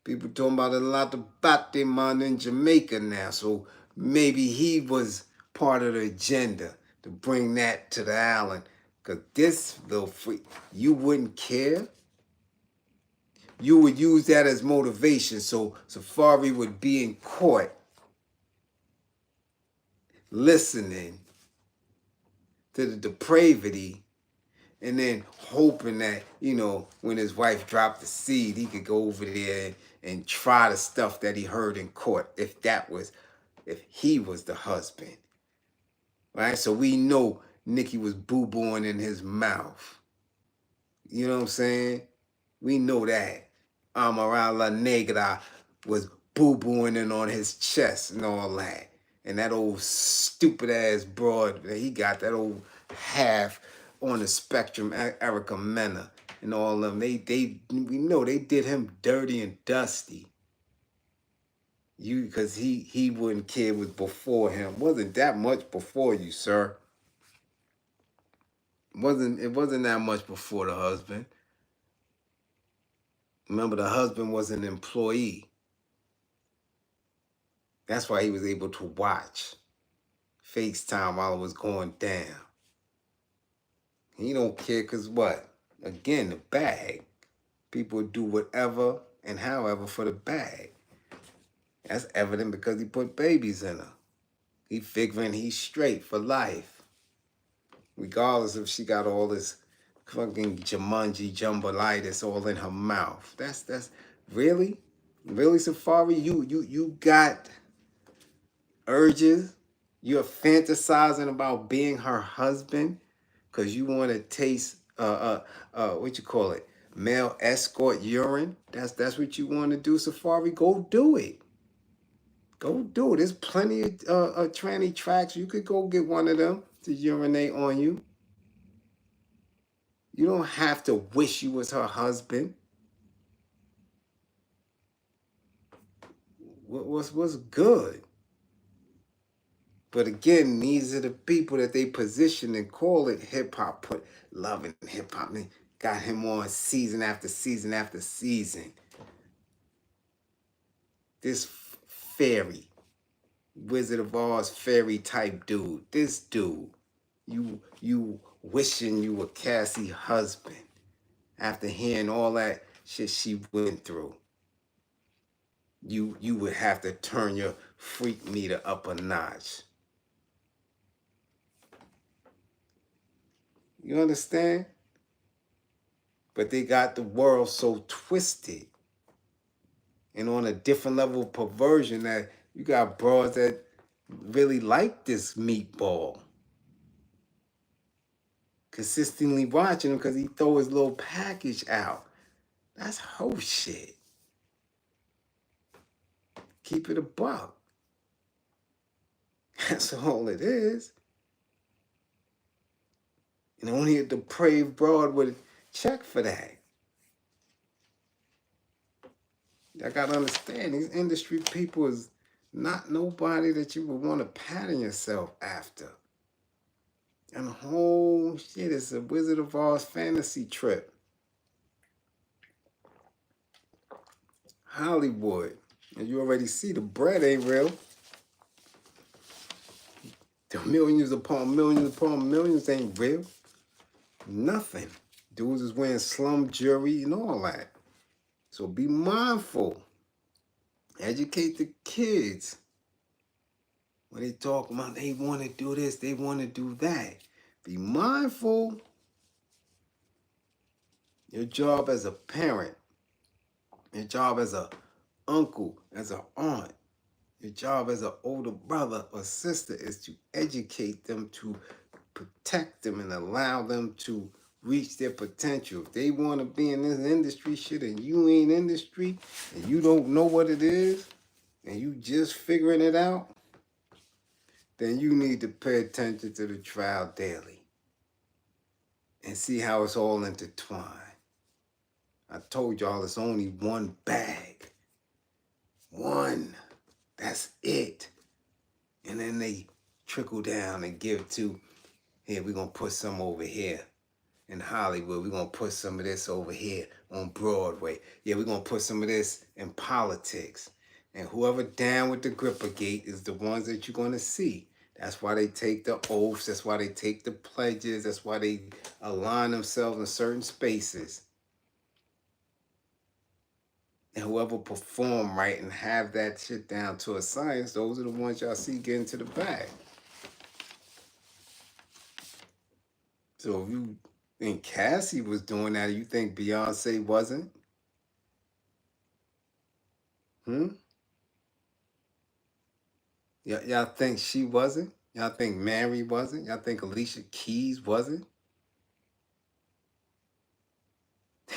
People talking about a lot of Bate man in Jamaica now, so maybe he was part of the agenda to bring that to the island. Because this little freak, you wouldn't care? You would use that as motivation, so Safari would be in court listening to the depravity and then hoping that, when his wife dropped the seed, he could go over there and try the stuff that he heard in court if he was the husband. Right? So we know Nikki was boo-booing in his mouth. You know what I'm saying? We know that. Amaral La Negra was boo-booing in on his chest and all that. And that old stupid-ass broad, he got that old half on the spectrum, Erica Mena and all of them. We know they did him dirty and dusty. Because he wouldn't care it was before him. Wasn't that much before you, sir. It wasn't that much before the husband. Remember, the husband was an employee. That's why he was able to watch FaceTime while it was going down. He don't care because what? Again, the bag. People do whatever and however for the bag. That's evident because he put babies in her. He figuring he's straight for life. Regardless if she got all this fucking Jumanji jambulitis all in her mouth. That's really? Really, Safari? You got urges? You're fantasizing about being her husband because you want to taste what you call it? Male escort urine? That's what you want to do, Safari? Go do it. Go do it. There's plenty of tranny tracks. You could go get one of them to urinate on you. You don't have to wish you was her husband. What's good? But again, these are the people that they position and call it hip-hop, put love in hip-hop. And got him on season after season after season. This fairy, Wizard of Oz fairy type dude. This dude, you wishing you were Cassie's husband after hearing all that shit she went through. You would have to turn your freak meter up a notch. You understand? But they got the world so twisted and on a different level of perversion that you got broads that really like this meatball. Consistently watching him because he throw his little package out. That's whole shit. Keep it a buck. That's all it is. And only a depraved broad would check for that. I gotta understand, these industry people is not nobody that you would want to pattern yourself after. And the whole shit is a Wizard of Oz fantasy trip. Hollywood. And you already see the bread ain't real. The millions upon millions ain't real. Nothing. Dudes is wearing slum jewelry and all that. So be mindful. Educate the kids. when they talk about they want to do this, they want to do that. Be mindful. Your job as a parent, your job as a uncle, as an aunt, your job as an older brother or sister is to educate them, to protect them, and allow them to reach their potential. If they want to be in this industry shit and you ain't industry and you don't know what it is and you just figuring it out, then you need to pay attention to the trial daily and see how it's all intertwined. I told y'all it's only one bag. One. That's it. And then they trickle down and give to, here, we're going to put some over here. In Hollywood, we're going to put some of this over here on Broadway. Yeah, we're going to put some of this in politics. And whoever down with the gripper gate is the ones that you're going to see. That's why they take the oaths. That's why they take the pledges. That's why they align themselves in certain spaces. And whoever perform right and have that shit down to a science, those are the ones y'all see getting to the bag. So if you think Cassie was doing that, you think Beyonce wasn't? Y'all think she wasn't? Y'all think Mary wasn't? Y'all think Alicia Keys wasn't?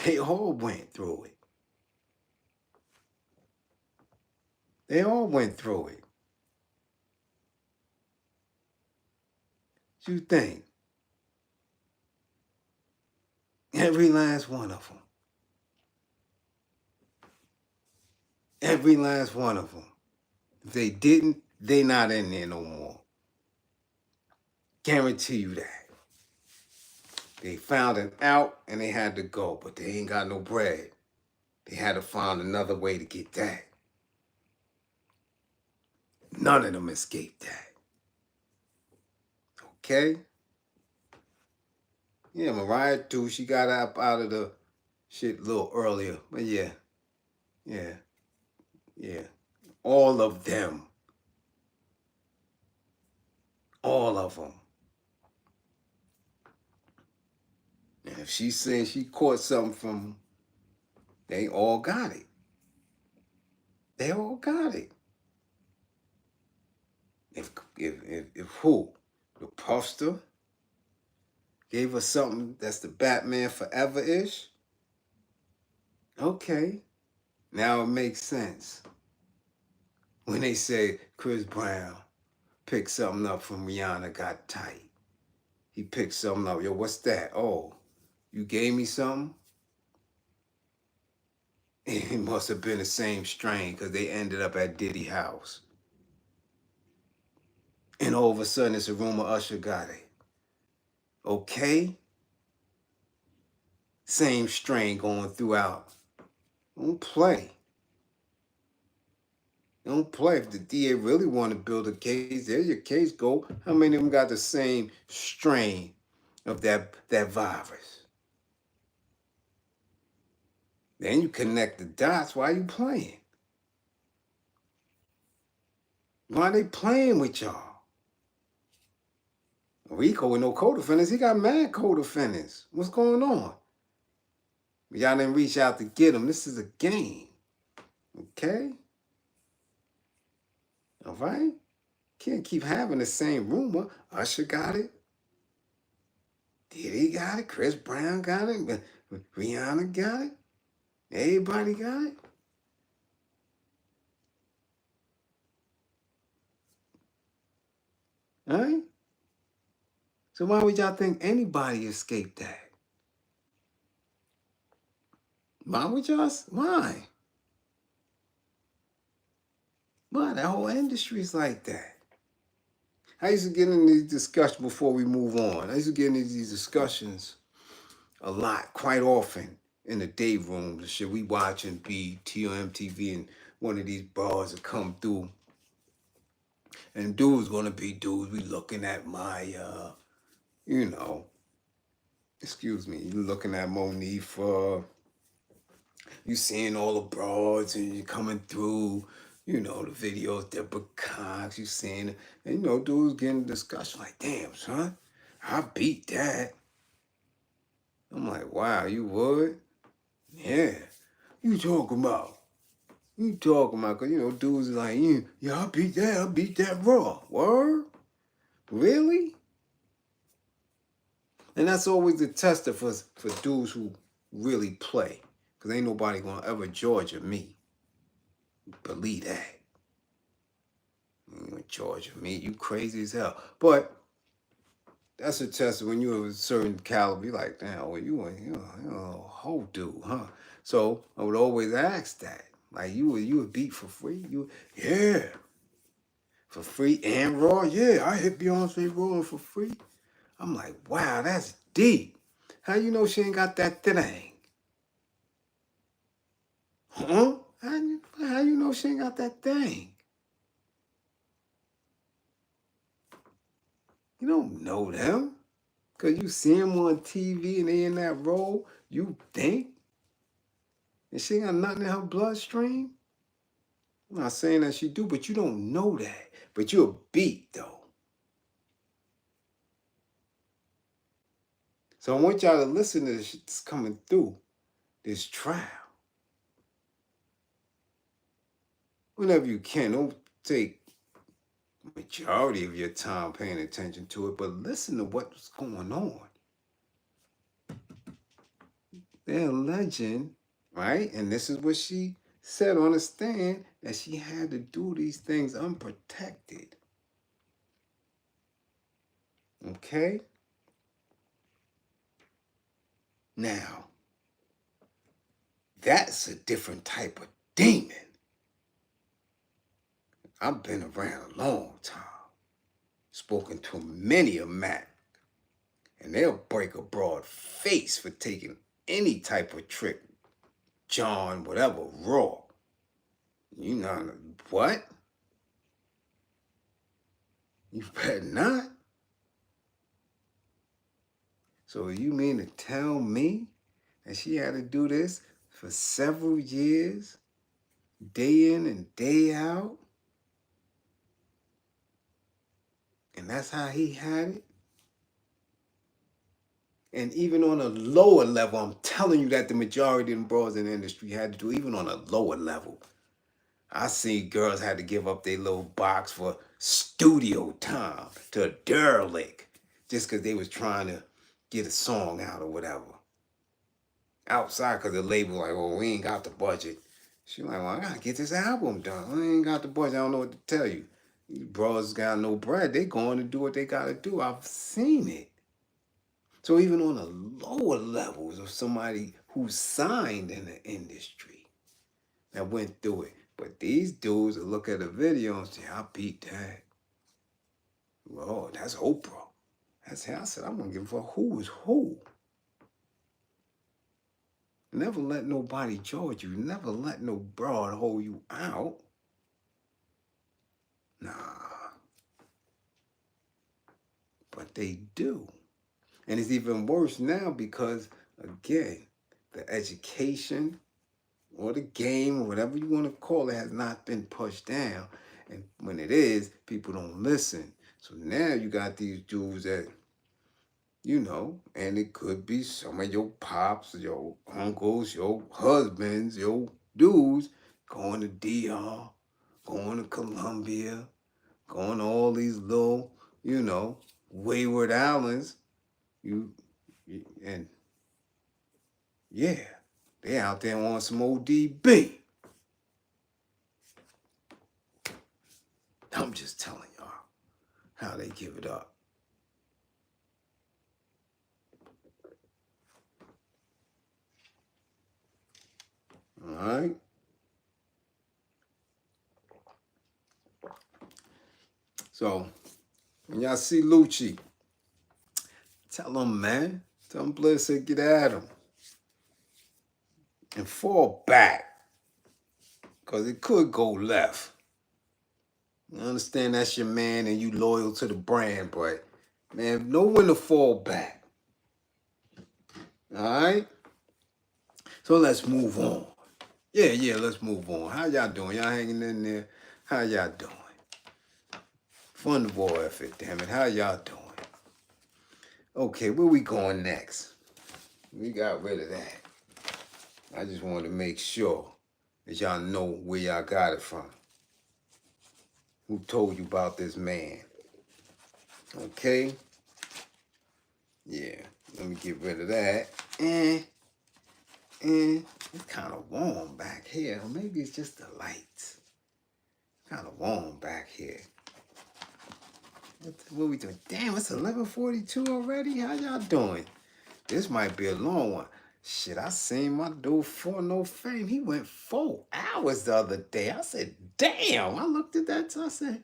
They all went through it. They all went through it. What you think? Every last one of them. Every last one of them. If they didn't, they not in there no more. Guarantee you that. They found it out and they had to go, but they ain't got no bread. They had to find another way to get that. None of them escaped that. Okay? Yeah, Mariah too, she got up out of the shit a little earlier. But yeah. All of them. All of them. And if she says she caught something from them, they all got it. They all got it. If who? The Puffster gave her something that's the Batman Forever-ish? Okay. Now it makes sense. When they say Chris Brown picked something up from Rihanna Got Tight. He picked something up. Yo, what's that? Oh, you gave me something? It must have been the same strain because they ended up at Diddy house. And all of a sudden, it's a rumor Usher got it. Okay? Same strain going throughout. Don't play. Don't play. If the DA really want to build a case, there your case go. How many of them got the same strain of that virus? Then you connect the dots. Why are you playing? Why are they playing with y'all? Rico with no co-defendants. He got mad co-defendants. What's going on? Y'all didn't reach out to get him. This is a game. Okay? All right? Can't keep having the same rumor. Usher got it. Diddy got it. Chris Brown got it. Rihanna got it. Everybody got it. All right? So why would y'all think anybody escaped that? Why would y'all? Why? Why? That whole industry's like that. I used to get in these discussions before we move on. I used to get into these discussions a lot, quite often, in the day rooms and shit. We watching BET or MTV and one of these bars would come through. And dudes gonna be dudes. We looking at my, excuse me, you looking at Monifa. You seeing all the broads and you coming through. You know, the videos, Deborah Cox, you seeing it. And, you know, dudes getting discussion like, damn, son, I beat that. I'm like, wow, you would? Yeah. You talking about? You talking about? Because, you know, dudes is like, yeah, I beat that raw. Word? Really? And that's always the tester for dudes who really play. Because ain't nobody going to ever Georgia me. Believe that. You Georgia me, you crazy as hell. But that's a test when you're a certain caliber. You're like, damn, well, you a whole dude, huh? So I would always ask that. Like, you would beat for free? Yeah. For free and raw? Yeah, I hit Beyonce raw for free. I'm like, wow, that's deep. How you know she ain't got that thing? Huh? How you know she ain't got that thing? You don't know them. Because you see them on TV and they in that role, you think? And she ain't got nothing in her bloodstream? I'm not saying that she do, but you don't know that. But you're a beat, though. So I want y'all to listen to this shit that's coming through this trial. Whenever you can, don't take majority of your time paying attention to it, but listen to what's going on. They're alleging, right? And this is what she said on the stand, that she had to do these things unprotected. Okay? Now, that's a different type of demon. I've been around a long time, spoken to many a Mac, and they'll break a broad face for taking any type of trick, John, whatever, raw. You know what? You better not. So you mean to tell me that she had to do this for several years, day in and day out? And that's how he had it? And even on a lower level, I'm telling you that the majority of the bros in the industry had to do, even on a lower level. I see girls had to give up their little box for studio time to a derelict just because they was trying to get a song out or whatever. Outside because the label like, oh, we ain't got the budget. She like, well, I gotta get this album done. I ain't got the budget. I don't know what to tell you. These bros got no bread. They going to do what they gotta do. I've seen it. So even on the lower levels of somebody who's signed in the industry that went through it. But these dudes that look at the video and say, I beat that. Well, that's Oprah. That's how I said, I'm gonna give a who is who. Never let nobody judge you. Never let no broad hold you out. Nah. But they do. And it's even worse now because, again, the education or the game, or whatever you want to call it, has not been pushed down. And when it is, people don't listen. So now you got these dudes that, you know, and it could be some of your pops, your uncles, your husbands, your dudes going to DR, going to Columbia, going to all these little, you know, wayward islands. And yeah, they out there on some ODB. I'm just telling y'all how they give it up. All right? So, when y'all see Lucci, tell him, man. Tell him Bliz said get at him. And fall back. Because it could go left. I understand that's your man and you loyal to the brand, but, man, know when to fall back. All right? So let's move on. Yeah, let's move on. How y'all doing? Y'all hanging in there? How y'all doing? Fun war effort, damn it. How y'all doing? Okay, where we going next? We got rid of that. I just wanted to make sure that y'all know where y'all got it from. Who told you about this man? Okay? Yeah, let me get rid of that. It's kind of warm back here. Or maybe it's just the lights. Kind of warm back here. What we doing? Damn, it's 11:42 already. How y'all doing? This might be a long one. Shit, I seen my dude for no fame. He went 4 hours the other day. I said, damn. I looked at that. I said,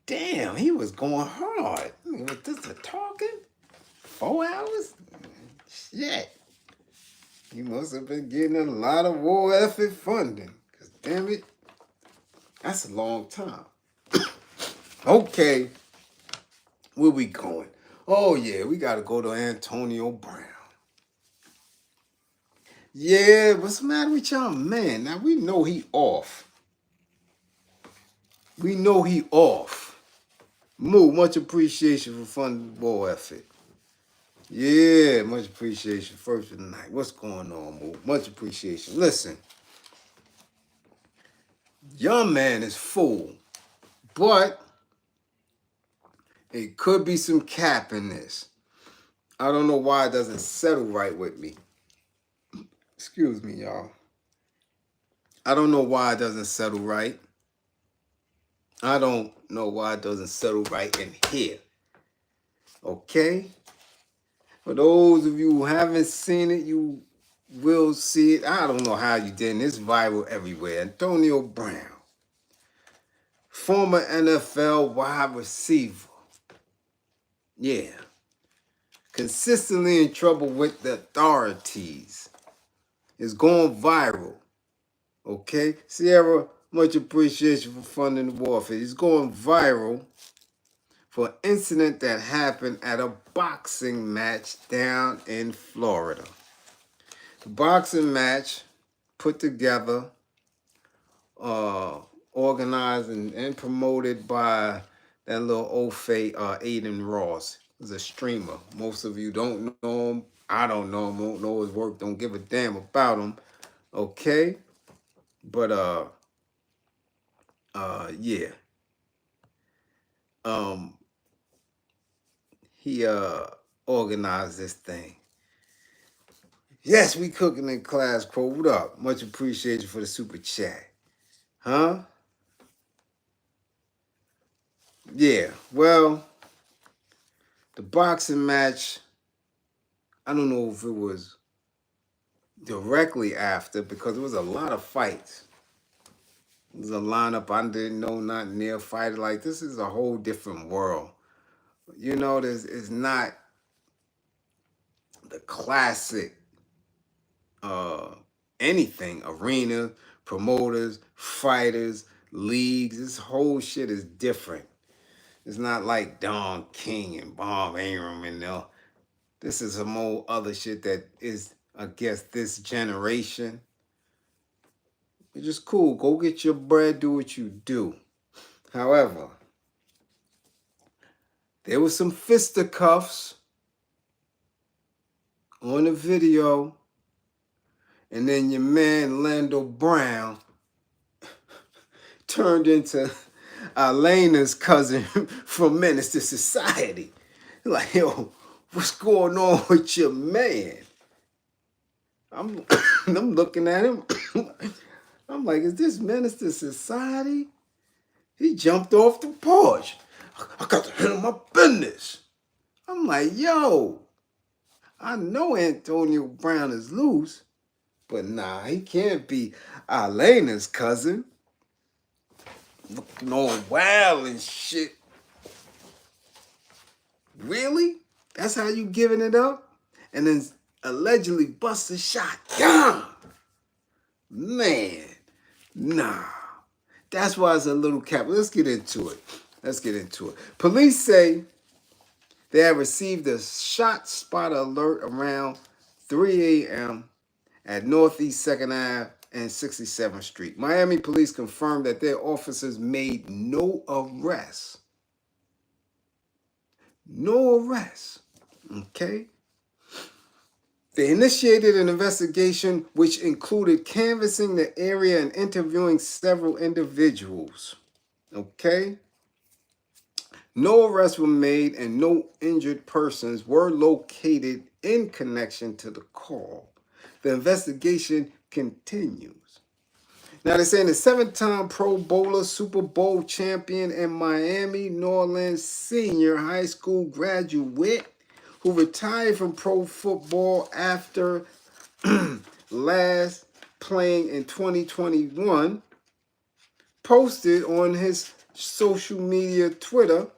damn, he was going hard. I mean, was this a talking? 4 hours? Shit. He must have been getting a lot of war effort funding. Because damn it, that's a long time. Okay. Where we going? Oh, yeah, we got to go to Antonio Brown. Yeah, what's the matter with y'all, man? Now, we know he off. We know he off. Moo, much appreciation for funding the war effort. Yeah, much appreciation. First of the night. What's going on, Moo? Much appreciation. Listen, young man is full, but it could be some cap in this. I don't know why it doesn't settle right with me. Excuse me, y'all. I don't know why it doesn't settle right. I don't know why it doesn't settle right in here. Okay? For those of you who haven't seen it, you will see it. I don't know how you did. It's viral everywhere. Antonio Brown, former NFL wide receiver. Yeah. Consistently in trouble with the authorities. Is going viral. Okay? Sierra, much appreciation for funding the warfare. He's going viral for an incident that happened at a boxing match down in Florida. The boxing match put together, organized and promoted by that little old fake Aiden Ross. He's a streamer. Most of you don't know him. I don't know him. Don't know his work. Don't give a damn about him. Okay? But yeah. He organized this thing. Yes, we cooking in class. Quote up. Much appreciation for the super chat. Huh? Yeah. Well, the boxing match, I don't know if it was directly after because there was a lot of fights. There's a lineup I didn't know, not near fighter. Like, this is a whole different world. You know, it's not the classic anything, arena, promoters, fighters, leagues. This whole shit is different. It's not like Don King and Bob Arum and this is some old other shit that is, I guess, this generation. It's just cool. Go get your bread, do what you do. However, there was some fisticuffs on the video, and then your man Lando Brown turned into Elena's cousin from Menace to Society. Like, yo, what's going on with your man? I'm looking at him. I'm like, is this Menace to Society? He jumped off the porch. I got to handle my business. I'm like, yo, I know Antonio Brown is loose, but nah, he can't be Elena's cousin. Looking all wild and shit. Really? That's how you giving it up? And then allegedly bust a shot. Yeah. Man, nah. That's why it's a little cap. Let's get into it. Police say they have received a shot spot alert around 3 a.m. at Northeast 2nd Ave and 67th Street. Miami police confirmed that their officers made no arrests. No arrests. Okay? They initiated an investigation which included canvassing the area and interviewing several individuals. Okay? No arrests were made and no injured persons were located in connection to the call. The investigation continues. Now they're saying the 7-time Pro Bowler, Super Bowl champion, and Miami Norland senior high school graduate who retired from pro football after last playing in 2021 posted on his social media Twitter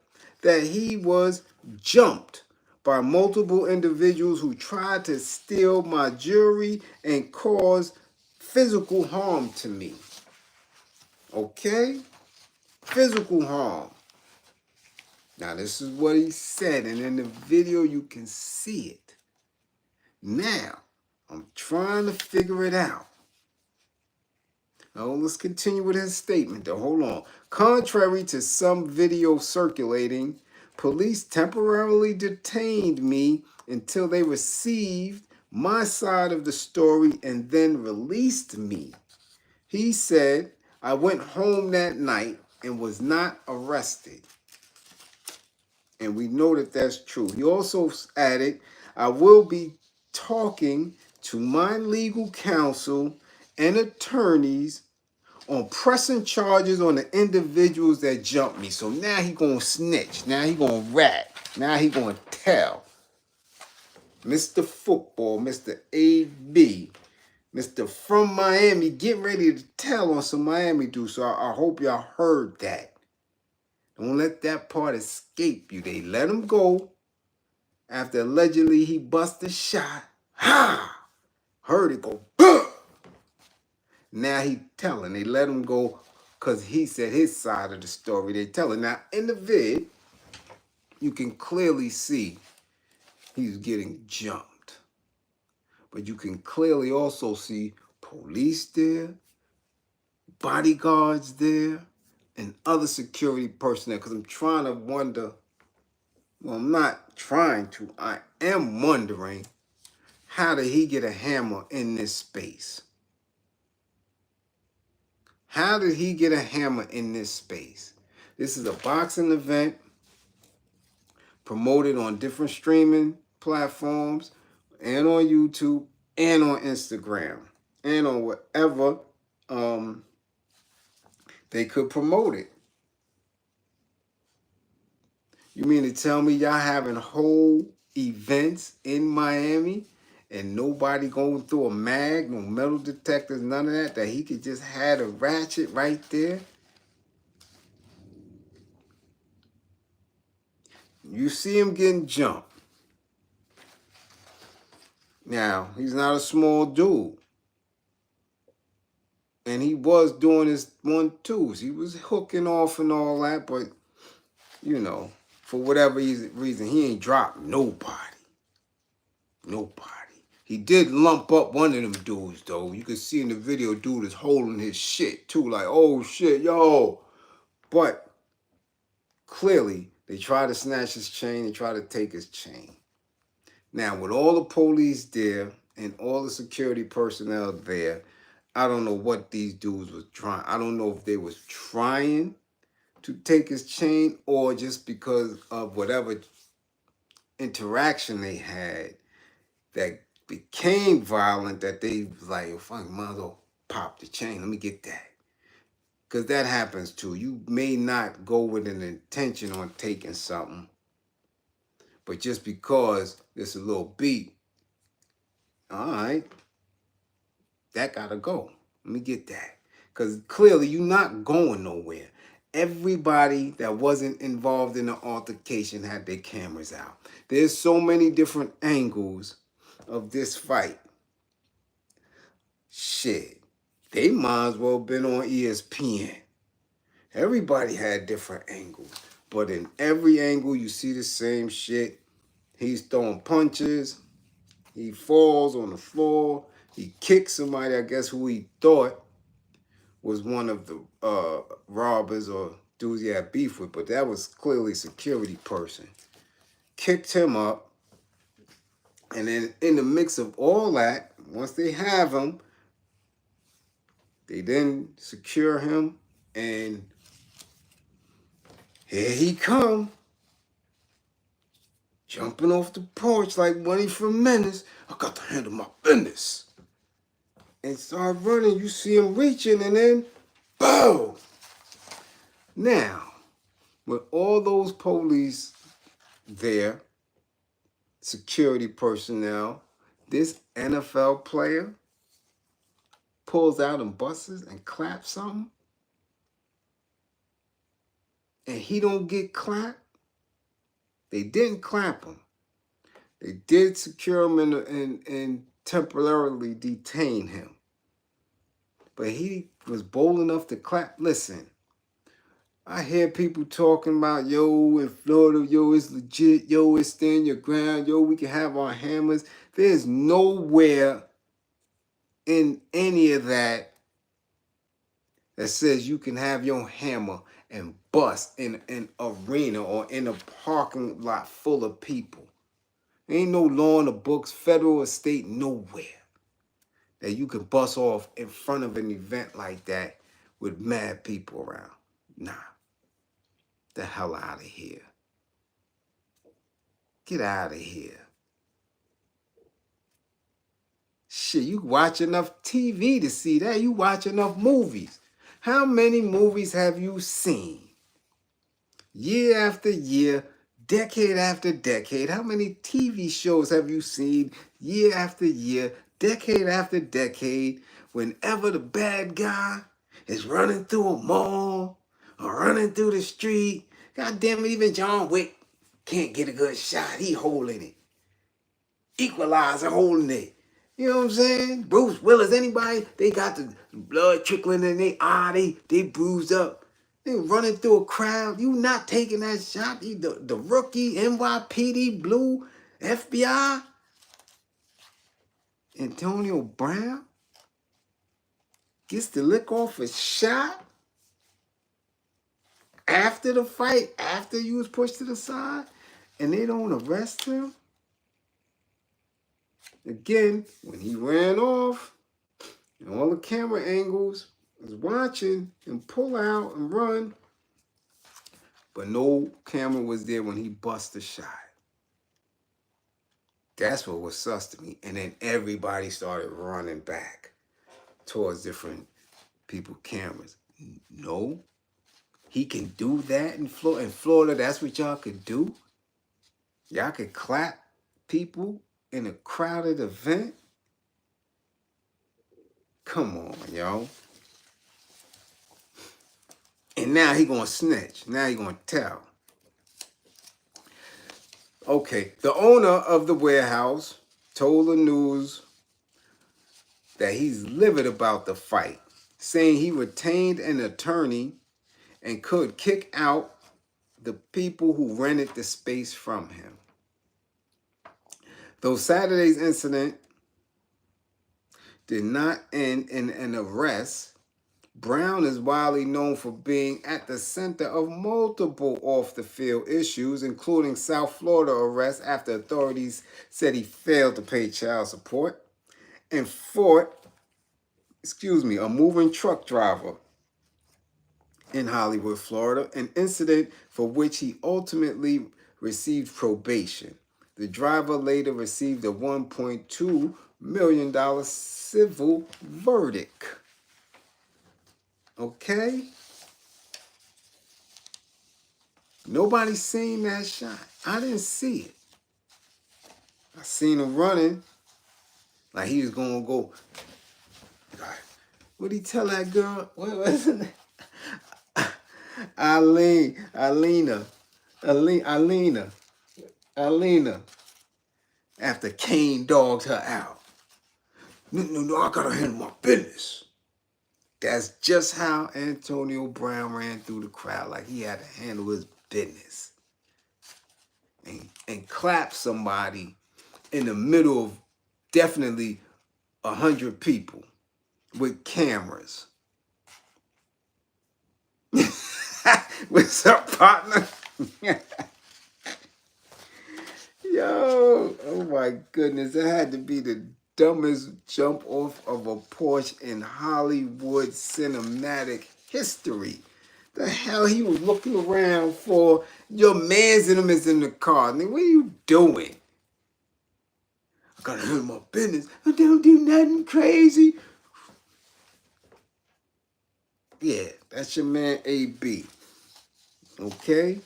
that he was jumped by multiple individuals who tried to steal my jewelry and cause physical harm to me. Okay? Physical harm. Now, this is what he said, and in the video, you can see it. Now, I'm trying to figure it out. Now, let's continue with his statement, though. Hold on. Contrary to some video circulating, police temporarily detained me until they received my side of the story and then released me. He said, I went home that night and was not arrested. And we know that that's true. He also added, I will be talking to my legal counsel and attorneys on pressing charges on the individuals that jumped me. So now he gonna snitch. Now he gonna rat. Now he gonna tell. Mr. Football, Mr. A.B., Mr. From Miami, get ready to tell on some Miami dudes. So I hope y'all heard that. Don't let that part escape you. They let him go after allegedly he busted a shot. Ha! Heard it go. Bah! Now he telling. They let him go because he said his side of the story. They telling. Now in the vid, you can clearly see he's getting jumped. But you can clearly also see police there, bodyguards there, and other security personnel. Because I'm trying to wonder. Well, I'm not trying to. I am wondering, how did he get a hammer in this space? How did he get a hammer in this space? This is a boxing event promoted on different streaming platforms and on YouTube and on Instagram and on whatever they could promote it. You mean to tell me y'all having whole events in Miami and nobody going through a mag, no metal detectors, none of that, that he could just have a ratchet right there? You see him getting jumped. Now, he's not a small dude. And he was doing his 1-2s. He was hooking off and all that, but, you know, for whatever reason, he ain't dropped nobody. Nobody. He did lump up one of them dudes, though. You can see in the video, dude is holding his shit, too. Like, oh, shit, yo. But clearly, they try to snatch his chain. They try to take his chain. Now, with all the police there and all the security personnel there, I don't know what these dudes was trying. I don't know if they was trying to take his chain or just because of whatever interaction they had that became violent, that they was like, oh, fuck, might as well pop the chain. Let me get that. Because that happens too. You may not go with an intention on taking something, but just because there's a little beat, all right, that gotta go. Let me get that. Because clearly you're not going nowhere. Everybody that wasn't involved in the altercation had their cameras out. There's so many different angles of this fight. Shit, they might as well have been on ESPN. Everybody had different angles. But in every angle, you see the same shit. He's throwing punches. He falls on the floor. He kicked somebody, I guess, who he thought was one of the robbers or dudes he had beef with, but that was clearly a security person. Kicked him up, and then in the mix of all that, once they have him, they then secure him, and here he come, jumping off the porch like Money from Menace. I got to handle my business. And start running. You see him reaching, and then, boom. Now, with all those police there, security personnel, this NFL player pulls out and busts and claps something, and he don't get clapped. They didn't clap him. They did secure him and temporarily detain him. But he was bold enough to clap. Listen, I hear people talking about, yo, in Florida, yo, it's legit, yo, it's stand your ground, yo, we can have our hammers. There's nowhere in any of that says you can have your hammer and bust in an arena or in a parking lot full of people. Ain't no law in the books, federal or state, nowhere that you can bust off in front of an event like that with mad people around. Nah. The hell out of here. Get out of here. Shit, you watch enough TV to see that. You watch enough movies. How many movies have you seen? Year after year, decade after decade. How many TV shows have you seen year after year, decade after decade, whenever the bad guy is running through a mall or running through the street? God damn it, even John Wick can't get a good shot. He holding it. Equalizer holding it. You know what I'm saying? Bruce Willis, anybody, they got the blood trickling in their eye, they bruised up. They running through a crowd. You not taking that shot. The rookie, NYPD, Blue, FBI, Antonio Brown gets to lick off a shot after the fight, after you was pushed to the side, and they don't arrest him. Again, when he ran off, and all the camera angles was watching him pull out and run, but no camera was there when he bust the shot. That's what was sus to me. And then everybody started running back towards different people's cameras. No, he can do that in Florida. In Florida, that's what y'all could do. Y'all could clap people in a crowded event. Come on, yo. And now he gonna snitch. Now he gonna tell. Okay, the owner of the warehouse told the news that he's livid about the fight, saying he retained an attorney and could kick out the people who rented the space from him. Though Saturday's incident did not end in an arrest, Brown is widely known for being at the center of multiple off-the-field issues, including South Florida arrests after authorities said he failed to pay child support, and fought, a moving truck driver in Hollywood, Florida, an incident for which he ultimately received probation. The driver later received a $1.2 million civil verdict. Okay? Nobody seen that shot. I didn't see it. I seen him running like he was going to go. What did he tell that girl? What was it? Alina. After Kane dogged her out. No, I gotta handle my business. That's just how Antonio Brown ran through the crowd, like he had to handle his business. And clap somebody in the middle of definitely 100 people with cameras. What's up, partner? Yo, oh my goodness, that had to be the dumbest jump off of a porch in Hollywood cinematic history. The hell he was looking around for? Your man's in him is in the car. Nigga, what are you doing? I gotta handle my business. I don't do nothing crazy. Yeah, that's your man AB. Okay?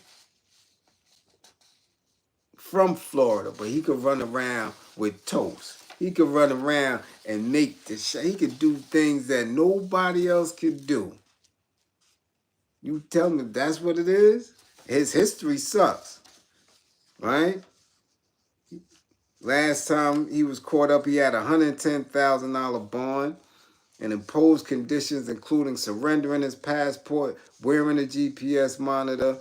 From Florida, but he could run around with toast. He could run around and make the shit. He could do things that nobody else could do. You tell me that's what it is? His history sucks, right? Last time he was caught up, he had a $110,000 bond and imposed conditions including surrendering his passport, wearing a GPS monitor,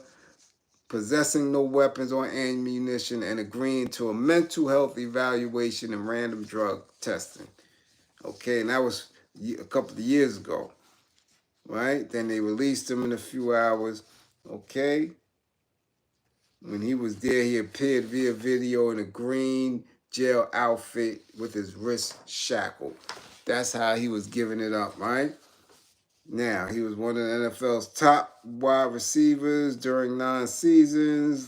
possessing no weapons or ammunition, and agreeing to a mental health evaluation and random drug testing. Okay, and that was a couple of years ago, right? Then they released him in a few hours. Okay, when he was there, he appeared via video in a green jail outfit with his wrists shackled. That's how he was giving it up, right? Now, he was one of the NFL's top wide receivers during 9 seasons,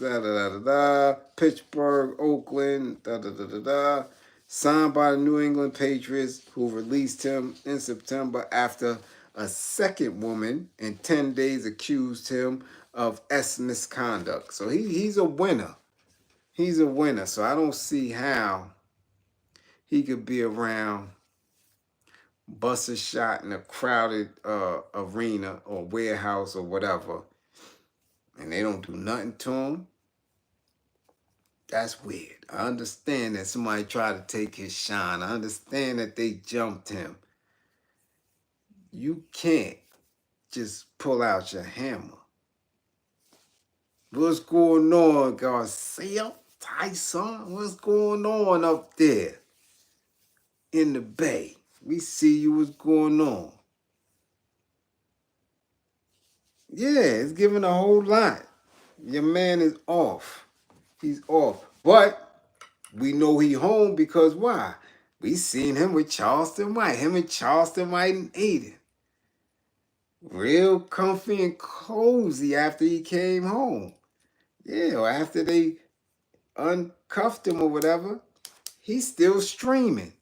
Pittsburgh, Oakland, signed by the New England Patriots, who released him in September after a second woman in 10 days accused him of misconduct. So he's a winner. He's a winner. So I don't see how he could be around, bust a shot in a crowded arena or warehouse or whatever, and they don't do nothing to him. That's weird. I understand that somebody tried to take his shine. I understand that they jumped him. You can't just pull out your hammer. What's going on, Garcia? Tyson? What's going on up there in the Bay? We see you. What's going on? Yeah, it's giving a whole lot. Your man is off. He's off. But we know he home because why? We seen him with Charleston White. Him and Charleston White and Aiden. Real comfy and cozy after he came home. Yeah, or after they uncuffed him or whatever, he's still streaming.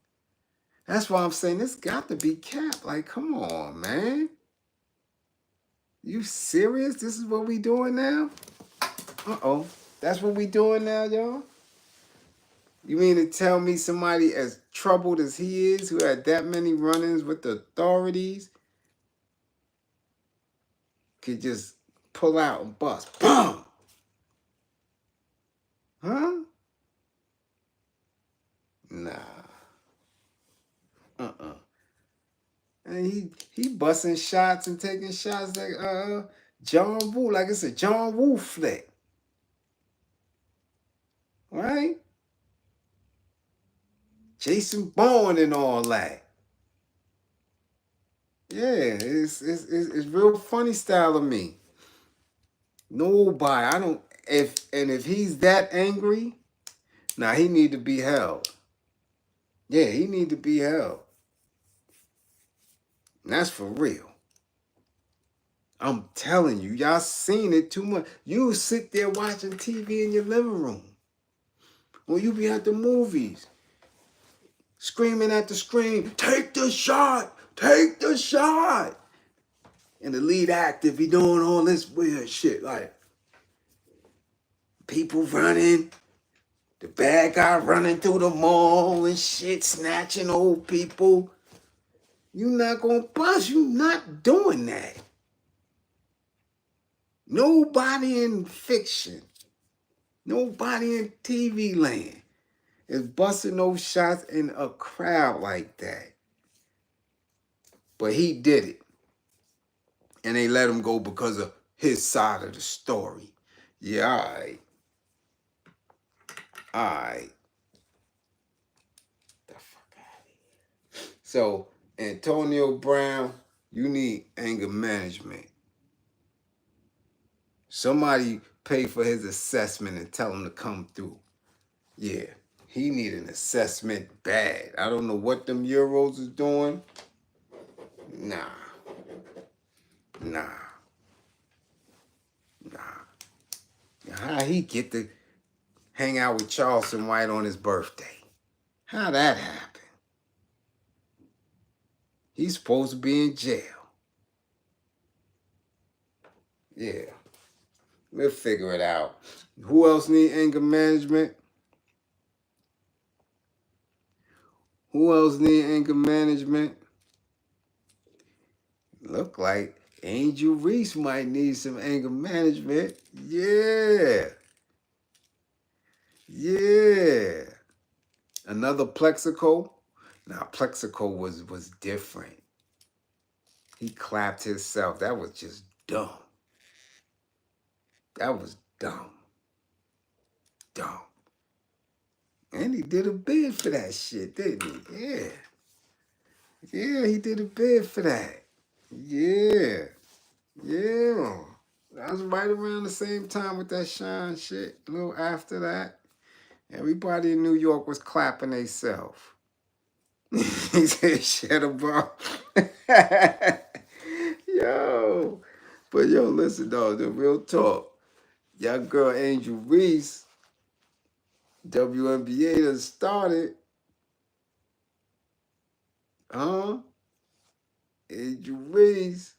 That's why I'm saying this got to be capped. Like, come on, man. You serious? This is what we doing now? Uh-oh. That's what we doing now, y'all? You mean to tell me somebody as troubled as he is, who had that many run-ins with the authorities, could just pull out and bust? Boom! Huh? Nah. Uh-uh. And he busting shots and taking shots like John Woo, like it's a John Woo flick. Right? Jason Bourne and all that. Yeah, it's real funny style of me. Nobody, I don't, if he's that angry, now he need to be held. Yeah, he need to be held. And that's for real. I'm telling you, y'all seen it too much. You sit there watching TV in your living room. Or you be at the movies. Screaming at the screen, take the shot, take the shot. And the lead actor be doing all this weird shit, like people running, the bad guy running through the mall and shit, snatching old people. You not gonna bust, you not doing that. Nobody in fiction, nobody in TV land is busting those shots in a crowd like that. But he did it. And they let him go because of his side of the story. Yeah, all right. All right. The fuck out of here. So, Antonio Brown, you need anger management. Somebody pay for his assessment and tell him to come through. Yeah, he need an assessment bad. I don't know what them Euros is doing. Nah, nah, nah. How he get to hang out with Charleston White on his birthday? How that happen? He's supposed to be in jail. Yeah, we'll figure it out. Who else need anger management? Who else need anger management? Look like Angel Reese might need some anger management. Yeah. Yeah. Another Plexico. Now, Plexico was different. He clapped himself. That was just dumb. That was dumb. Dumb. And he did a bid for that shit, didn't he? Yeah. Yeah, he did a bid for that. Yeah. Yeah. That was right around the same time with that Shine shit. A little after that. Everybody in New York was clapping themselves. He said, shut up, bro. Yo. But yo, listen, though, the real talk. Y'all girl Angel Reese, WNBA done started. Huh? Angel Reese.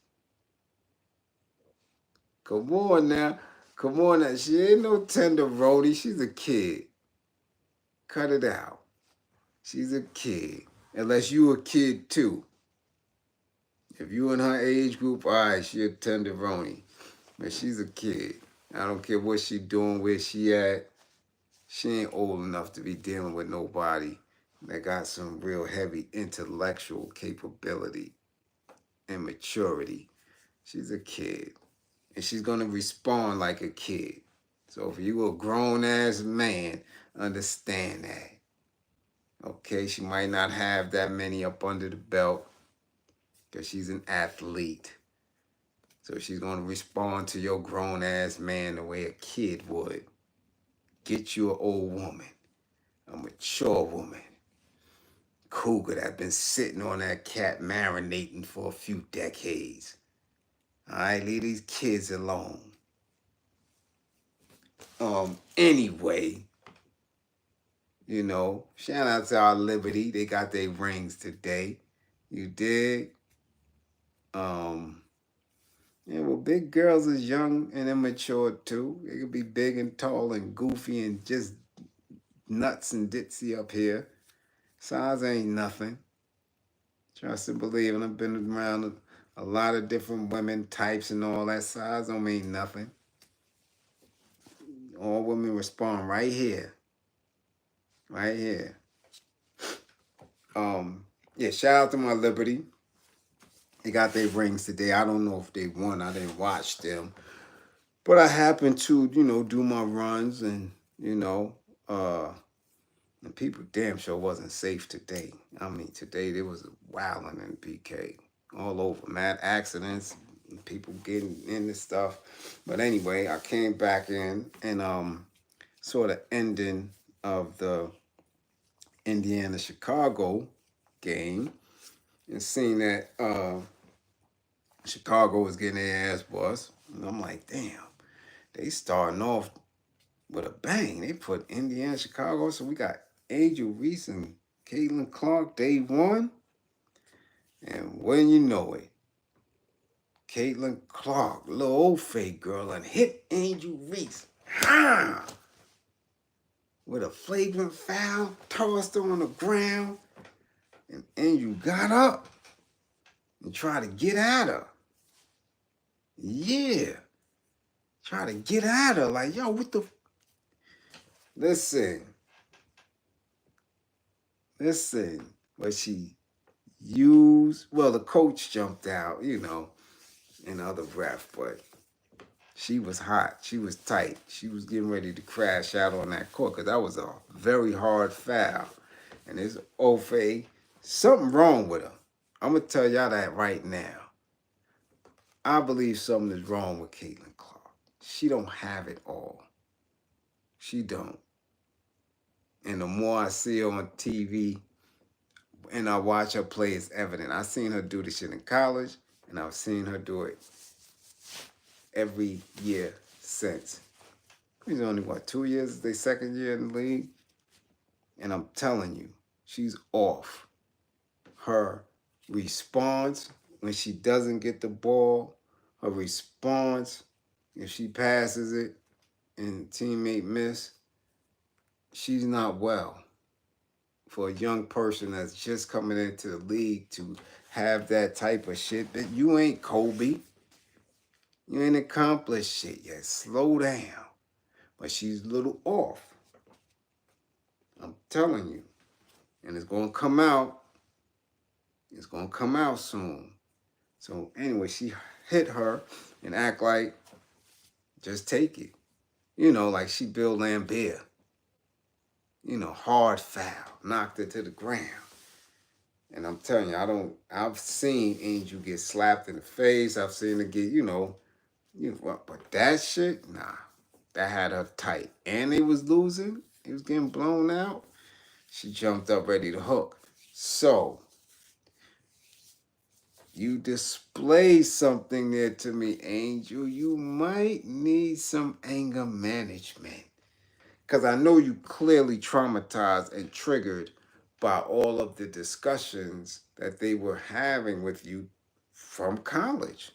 Come on now. Come on now. She ain't no tenderoni. She's a kid. Cut it out. She's a kid. Unless you a kid too. If you in her age group, all right, she a tenderoni. But she's a kid. I don't care what she doing, where she at. She ain't old enough to be dealing with nobody that got some real heavy intellectual capability and maturity. She's a kid. And she's going to respond like a kid. So if you a grown-ass man, understand that. Okay, she might not have that many up under the belt because she's an athlete. So she's going to respond to your grown-ass man the way a kid would. Get you an old woman, a mature woman. Cougar that been sitting on that cat marinating for a few decades. All right, leave these kids alone. Anyway, you know, shout out to our Liberty. They got their rings today. You dig? Yeah, well, big girls is young and immature too. They could be big and tall and goofy and just nuts and ditzy up here. Size ain't nothing. Trust and believe. And I've been around a lot of different women types and all that. Size don't mean nothing. All women respond right here. Right here. Yeah, shout out to my Liberty. They got their rings today. I don't know if they won. I didn't watch them. But I happened to, do my runs and, and people damn sure wasn't safe today. I mean, today there was a wilding in PK all over. Mad accidents, people getting into stuff. But anyway, I came back in and saw the ending of the Indiana-Chicago game and seen that Chicago was getting their ass bust. And I'm like, damn, they starting off with a bang. They put Indiana, Chicago. So we got Angel Reese and Caitlyn Clark day one. And when you know it, Caitlyn Clark, little old fake girl, and hit Angel Reese. Ha! With a flagrant foul, tossed her on the ground. And Angel got up and tried to get at her. Yeah. Try to get at her. Like, yo, what the... Listen. But she used... Well, the coach jumped out, in the other ref. But she was hot. She was tight. She was getting ready to crash out on that court. Because that was a very hard foul. And this Ofe Something wrong with her. I'm going to tell y'all that right now. I believe something is wrong with Caitlyn Clark. She don't have it all. She don't. And the more I see her on TV and I watch her play, it's evident. I've seen her do this shit in college, and I've seen her do it every year since. She's only, 2 years? Is their second year in the league? And I'm telling you, she's off. Her response when she doesn't get the ball, her response if she passes it and teammate miss, she's not well. For a young person that's just coming into the league to have that type of shit, that you ain't Kobe. You ain't accomplished shit yet. Slow down. But she's a little off. I'm telling you. And it's going to come out. It's going to come out soon. So anyway, she hit her and act like, just take it. You know, like she Bill Lambier. You know, hard foul. Knocked her to the ground. And I'm telling you, I've seen Angel get slapped in the face. I've seen her get, but that shit, nah. That had her tight. And they was losing. It was getting blown out. She jumped up ready to hook. So, you display something there to me, Angel. You might need some anger management. Because I know you clearly traumatized and triggered by all of the discussions that they were having with you from college.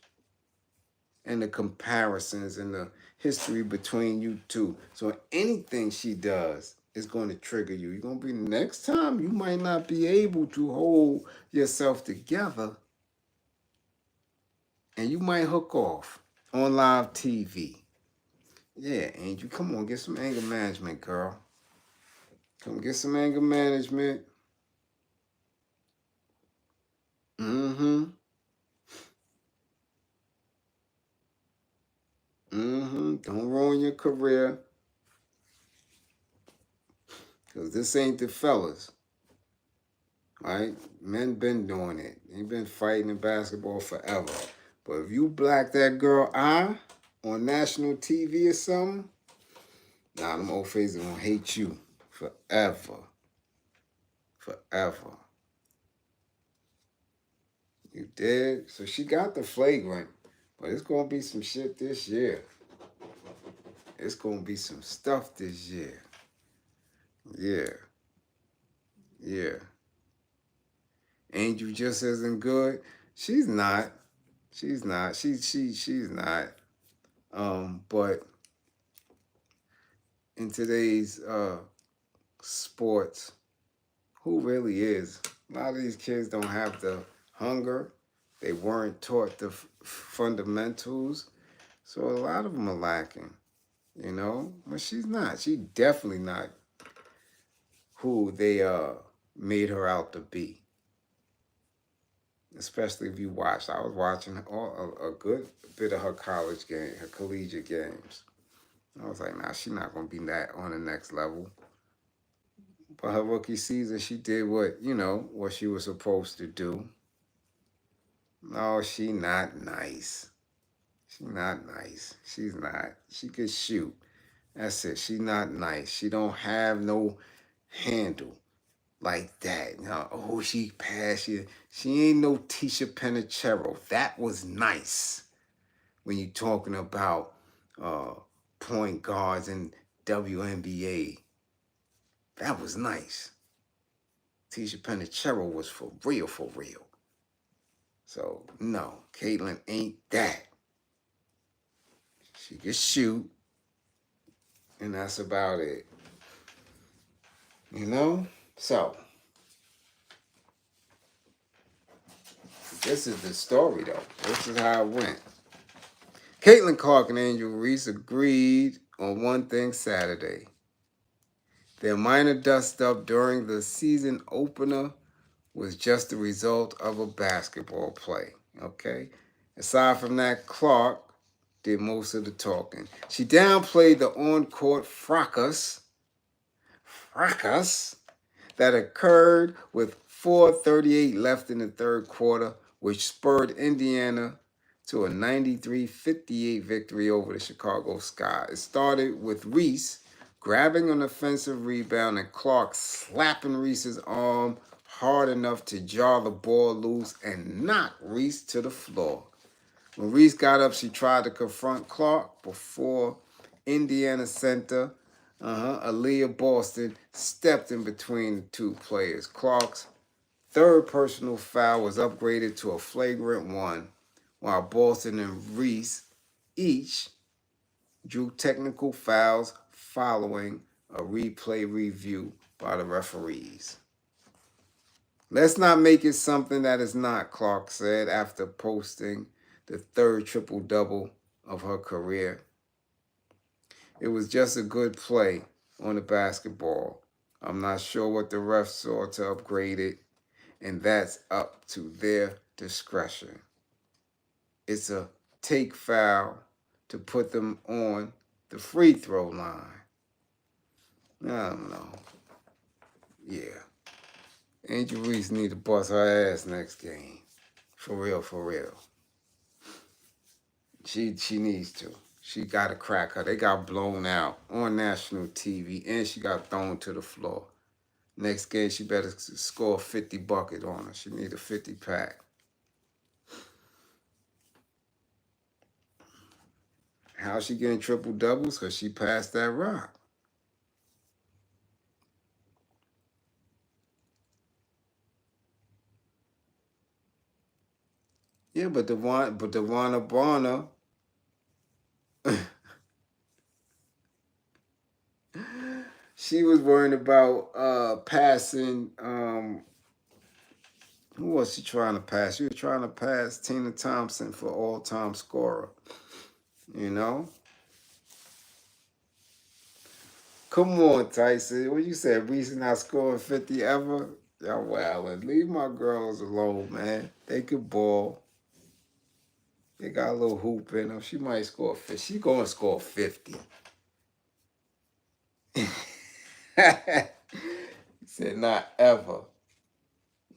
And the comparisons and the history between you two. So anything she does is going to trigger you. You're going to be, next time, you might not be able to hold yourself together. And you might hook off on live TV. Yeah, Angel, come on, get some anger management, girl. Come get some anger management. Mm-hmm. Mm-hmm. Don't ruin your career. Because this ain't the fellas. Right? Men been doing it. They been fighting in basketball forever. But if you black that girl eye on national TV or something, nah, them old faces gonna hate you forever. Forever. You did? So she got the flagrant. But it's gonna be some shit this year. It's gonna be some stuff this year. Yeah. Yeah. Angel just isn't good. She's not. She's not. She's not. But in today's sports, who really is? A lot of these kids don't have the hunger. They weren't taught the fundamentals. So a lot of them are lacking, But she's not. She's definitely not who they made her out to be. Especially if you watched. I was watching a good bit of her college game, her collegiate games. I was like, nah, she's not going to be that on the next level. But her rookie season, she did what she was supposed to do. No, she not nice. She not nice. She's not. She could shoot. That's it. She not nice. She don't have no handle like that. Now, she passed you. She ain't no Tisha Penichero. That was nice. When you're talking about point guards in WNBA, that was nice. Tisha Penichero was for real, for real. So, no, Caitlyn ain't that. She can shoot, and that's about it. So, this is the story, though. This is how it went. Caitlyn Clark and Angel Reese agreed on one thing Saturday. Their minor dust-up during the season opener was just the result of a basketball play, okay? Aside from that, Clark did most of the talking. She downplayed the on-court fracas that occurred with 4:38 left in the third quarter, which spurred Indiana to a 93-58 victory over the Chicago Sky. It started with Reese grabbing an offensive rebound and Clark slapping Reese's arm hard enough to jar the ball loose and knock Reese to the floor. When Reese got up, she tried to confront Clark before Indiana center Aaliyah Boston stepped in between the two players. Clark's third personal foul was upgraded to a flagrant one, while Boston and Reese each drew technical fouls following a replay review by the referees. Let's not make it something that is not, Clark said after posting the third triple-double of her career. It was just a good play on the basketball. I'm not sure what the refs saw to upgrade it, and that's up to their discretion. It's a take foul to put them on the free throw line. I don't know. Yeah. Angel Reese need to bust her ass next game. For real, for real. She needs to. She got to crack her. They got blown out on national TV, and she got thrown to the floor. Next game, she better score a 50 bucket on her. She need a 50 pack. How's she getting triple doubles? Because she passed that rock. Yeah, but DeWanna Bonner, she was worrying about passing. Who was she trying to pass? She was trying to pass Tina Thompson for all-time scorer. You know? Come on, Tyson. What you said? Reese not scoring 50 ever? Y'all wildin'. Leave my girls alone, man. They could ball. They got a little hoop in them. She might score 50. She gonna score 50. He said not ever.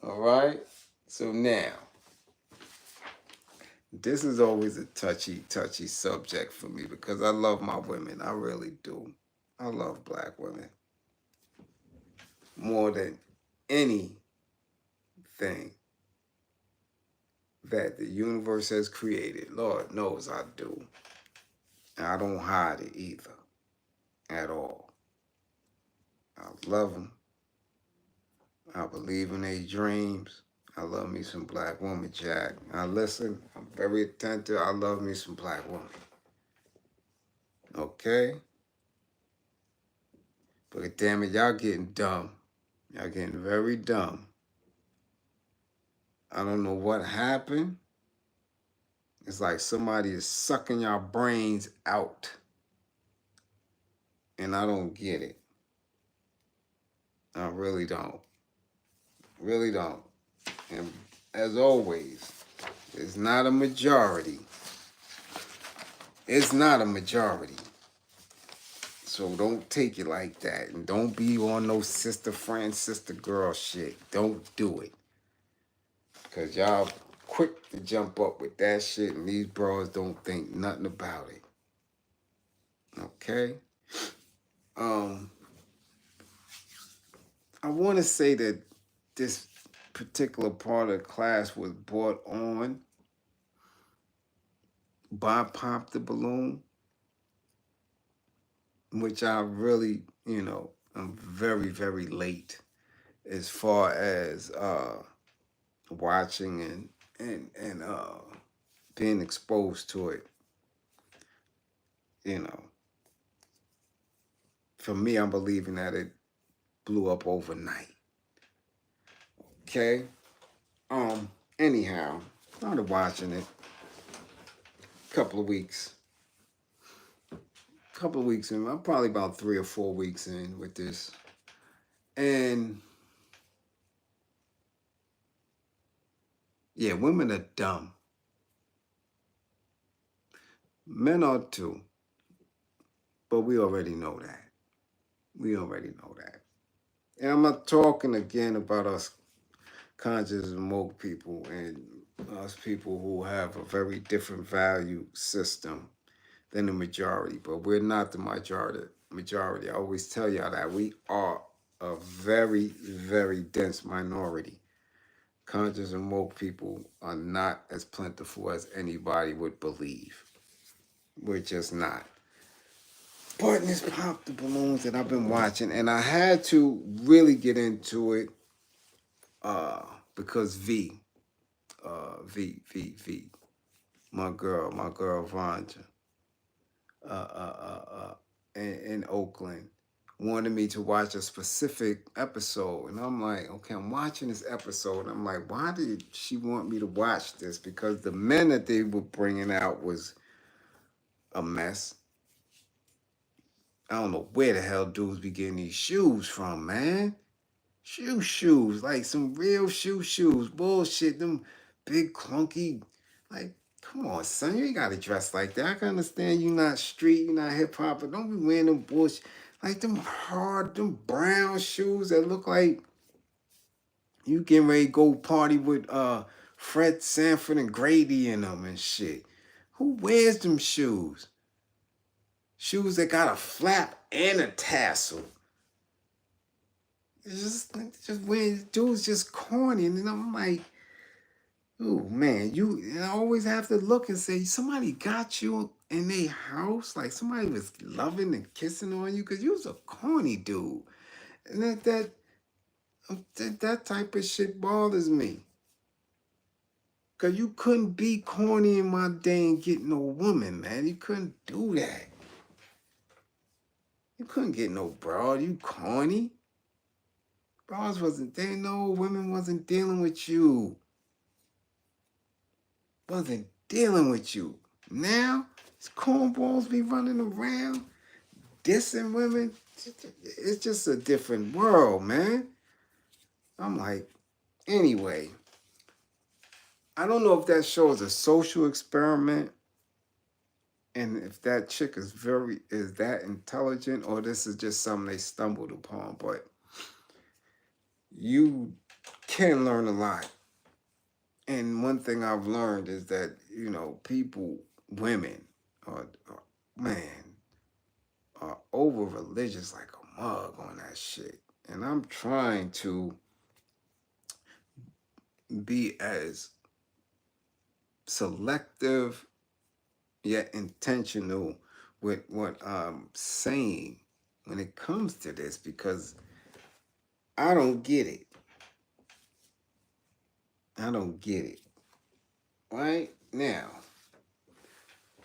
All right? So now, this is always a touchy subject for me because I love my women. I really do. I love black women more than anything that the universe has created. Lord knows I do. And I don't hide it either at all. I love them. I believe in their dreams. I love me some black woman, Jack. I listen. I'm very attentive. I love me some black woman. Okay? But damn it, y'all getting dumb. Y'all getting very dumb. I don't know what happened. It's like somebody is sucking y'all brains out. And I don't get it. I really don't. Really don't. And as always, it's not a majority. It's not a majority. So don't take it like that. And don't be on no sister friend, sister girl shit. Don't do it. Because y'all quick to jump up with that shit and these bros don't think nothing about it. Okay? I want to say that this particular part of the class was brought on by Pop the Balloon, which I really, I'm very, very late as far as watching and being exposed to it. For me, I'm believing that it blew up overnight. Okay? Anyhow, started watching it a couple of weeks in. I'm probably about 3 or 4 weeks in with this. And yeah, women are dumb. Men are too. But we already know that. We already know that. And I'm not talking again about us conscious and woke people and us people who have a very different value system than the majority, but we're not the majority. I always tell y'all that we are a very, very dense minority. Conscious and woke people are not as plentiful as anybody would believe. We're just not. But this Pop the Balloons that I've been watching, and I had to really get into it because V, my girl Vanja, in Oakland, wanted me to watch a specific episode, and I'm like, okay, I'm watching this episode. And I'm like, why did she want me to watch this? Because the men that they were bringing out was a mess. I don't know where the hell dudes be getting these shoes from, man. Shoes, like some real shoes. Bullshit, them big clunky, like, come on, son, you ain't gotta dress like that. I can understand you not street, you not hip hop, but don't be wearing them bullshit, like them hard, them brown shoes that look like you getting ready to go party with Fred Sanford and Grady in them and shit. Who wears them shoes? Shoes that got a flap and a tassel. It's just when dudes just corny, and then I'm like, oh man, I always have to look and say somebody got you in their house, like somebody was loving and kissing on you because you was a corny dude, and that type of shit bothers me. Cause you couldn't be corny in my day and get no woman, man. You couldn't do that. You couldn't get no broad. You corny. Bras wasn't there. No, women wasn't dealing with you. Wasn't dealing with you. Now, these cornballs be running around, dissing women. It's just a different world, man. I'm like, anyway, I don't know if that show is a social experiment and if that chick is that intelligent or this is just something they stumbled upon, but you can learn a lot. And one thing I've learned is that, women man, are over religious like a mug on that shit. And I'm trying to be as selective yet intentional with what I'm saying when it comes to this because I don't get it. I don't get it. Right now,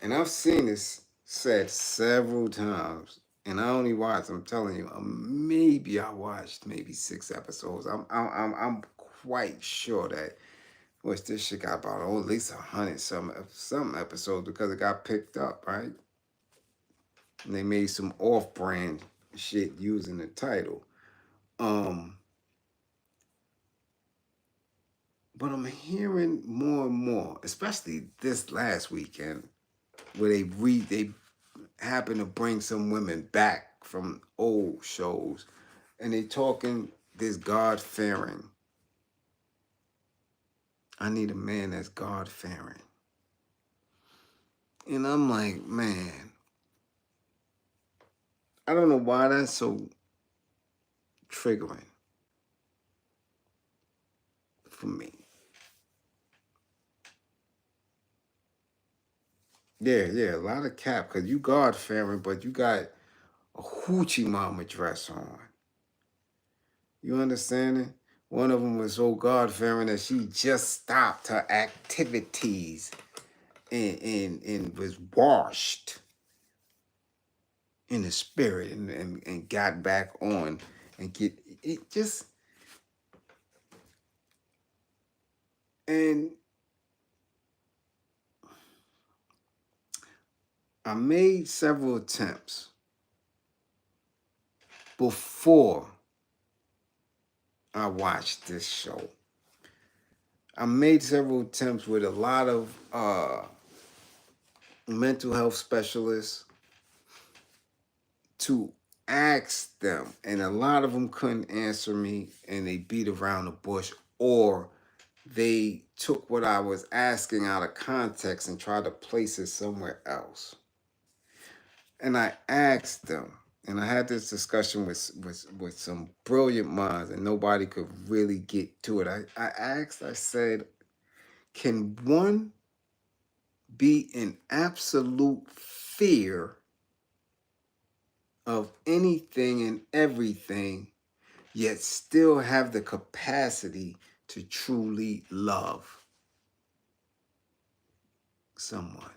and I've seen this said several times, and I only watched. I'm telling you, maybe I watched maybe 6 episodes. I'm quite sure that this shit got about at least 100 some episodes because it got picked up, right? And they made some off-brand shit using the title. But I'm hearing more and more, especially this last weekend, where they happen to bring some women back from old shows, and they talking this God-fearing. I need a man that's God-fearing. And I'm like, man, I don't know why that's so triggering for me. Yeah, a lot of cap, because you God-fearing, but you got a hoochie mama dress on. You understanding? One of them was so God-fearing that she just stopped her activities and was washed in the spirit and got back on and get it just. And I made several attempts before I watched this show. I made several attempts with a lot of mental health specialists to ask them, and a lot of them couldn't answer me, and they beat around the bush or they took what I was asking out of context and tried to place it somewhere else. And I asked them, and I had this discussion with some brilliant minds, and nobody could really get to it. I said, can one be in absolute fear of anything and everything, yet still have the capacity to truly love someone?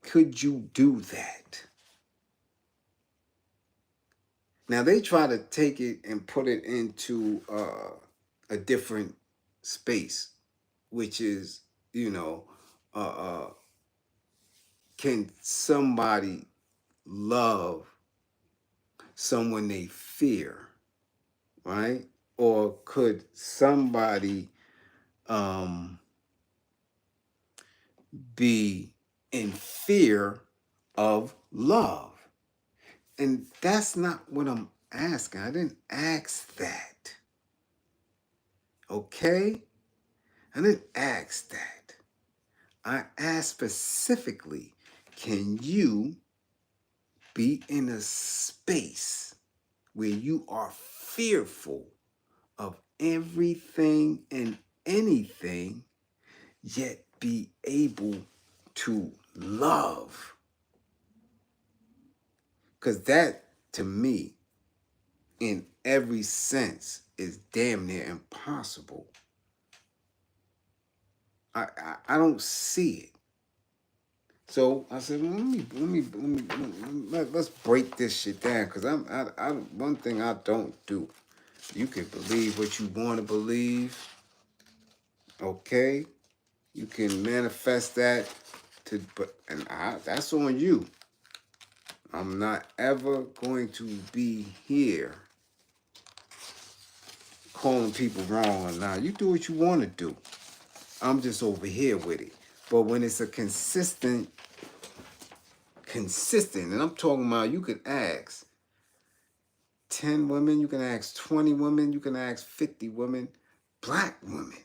Could you do that? Now they try to take it and put it into a different space, which is, uh, uh, can somebody love someone they fear, right? Or could somebody be in fear of love? And that's not what I'm asking. I didn't ask that. Okay? I didn't ask that. I asked specifically, can you be in a space where you are fearful of everything and anything, yet be able to love? Because that, to me, in every sense, is damn near impossible. I don't see it. So I said, well, let's break this shit down. Because one thing I don't do. You can believe what you want to believe. Okay? You can manifest that that's on you. I'm not ever going to be here calling people wrong or not. You do what you want to do. I'm just over here with it. But when it's a consistent, and I'm talking about, you could ask 10 women, you can ask 20 women, you can ask 50 women, black women.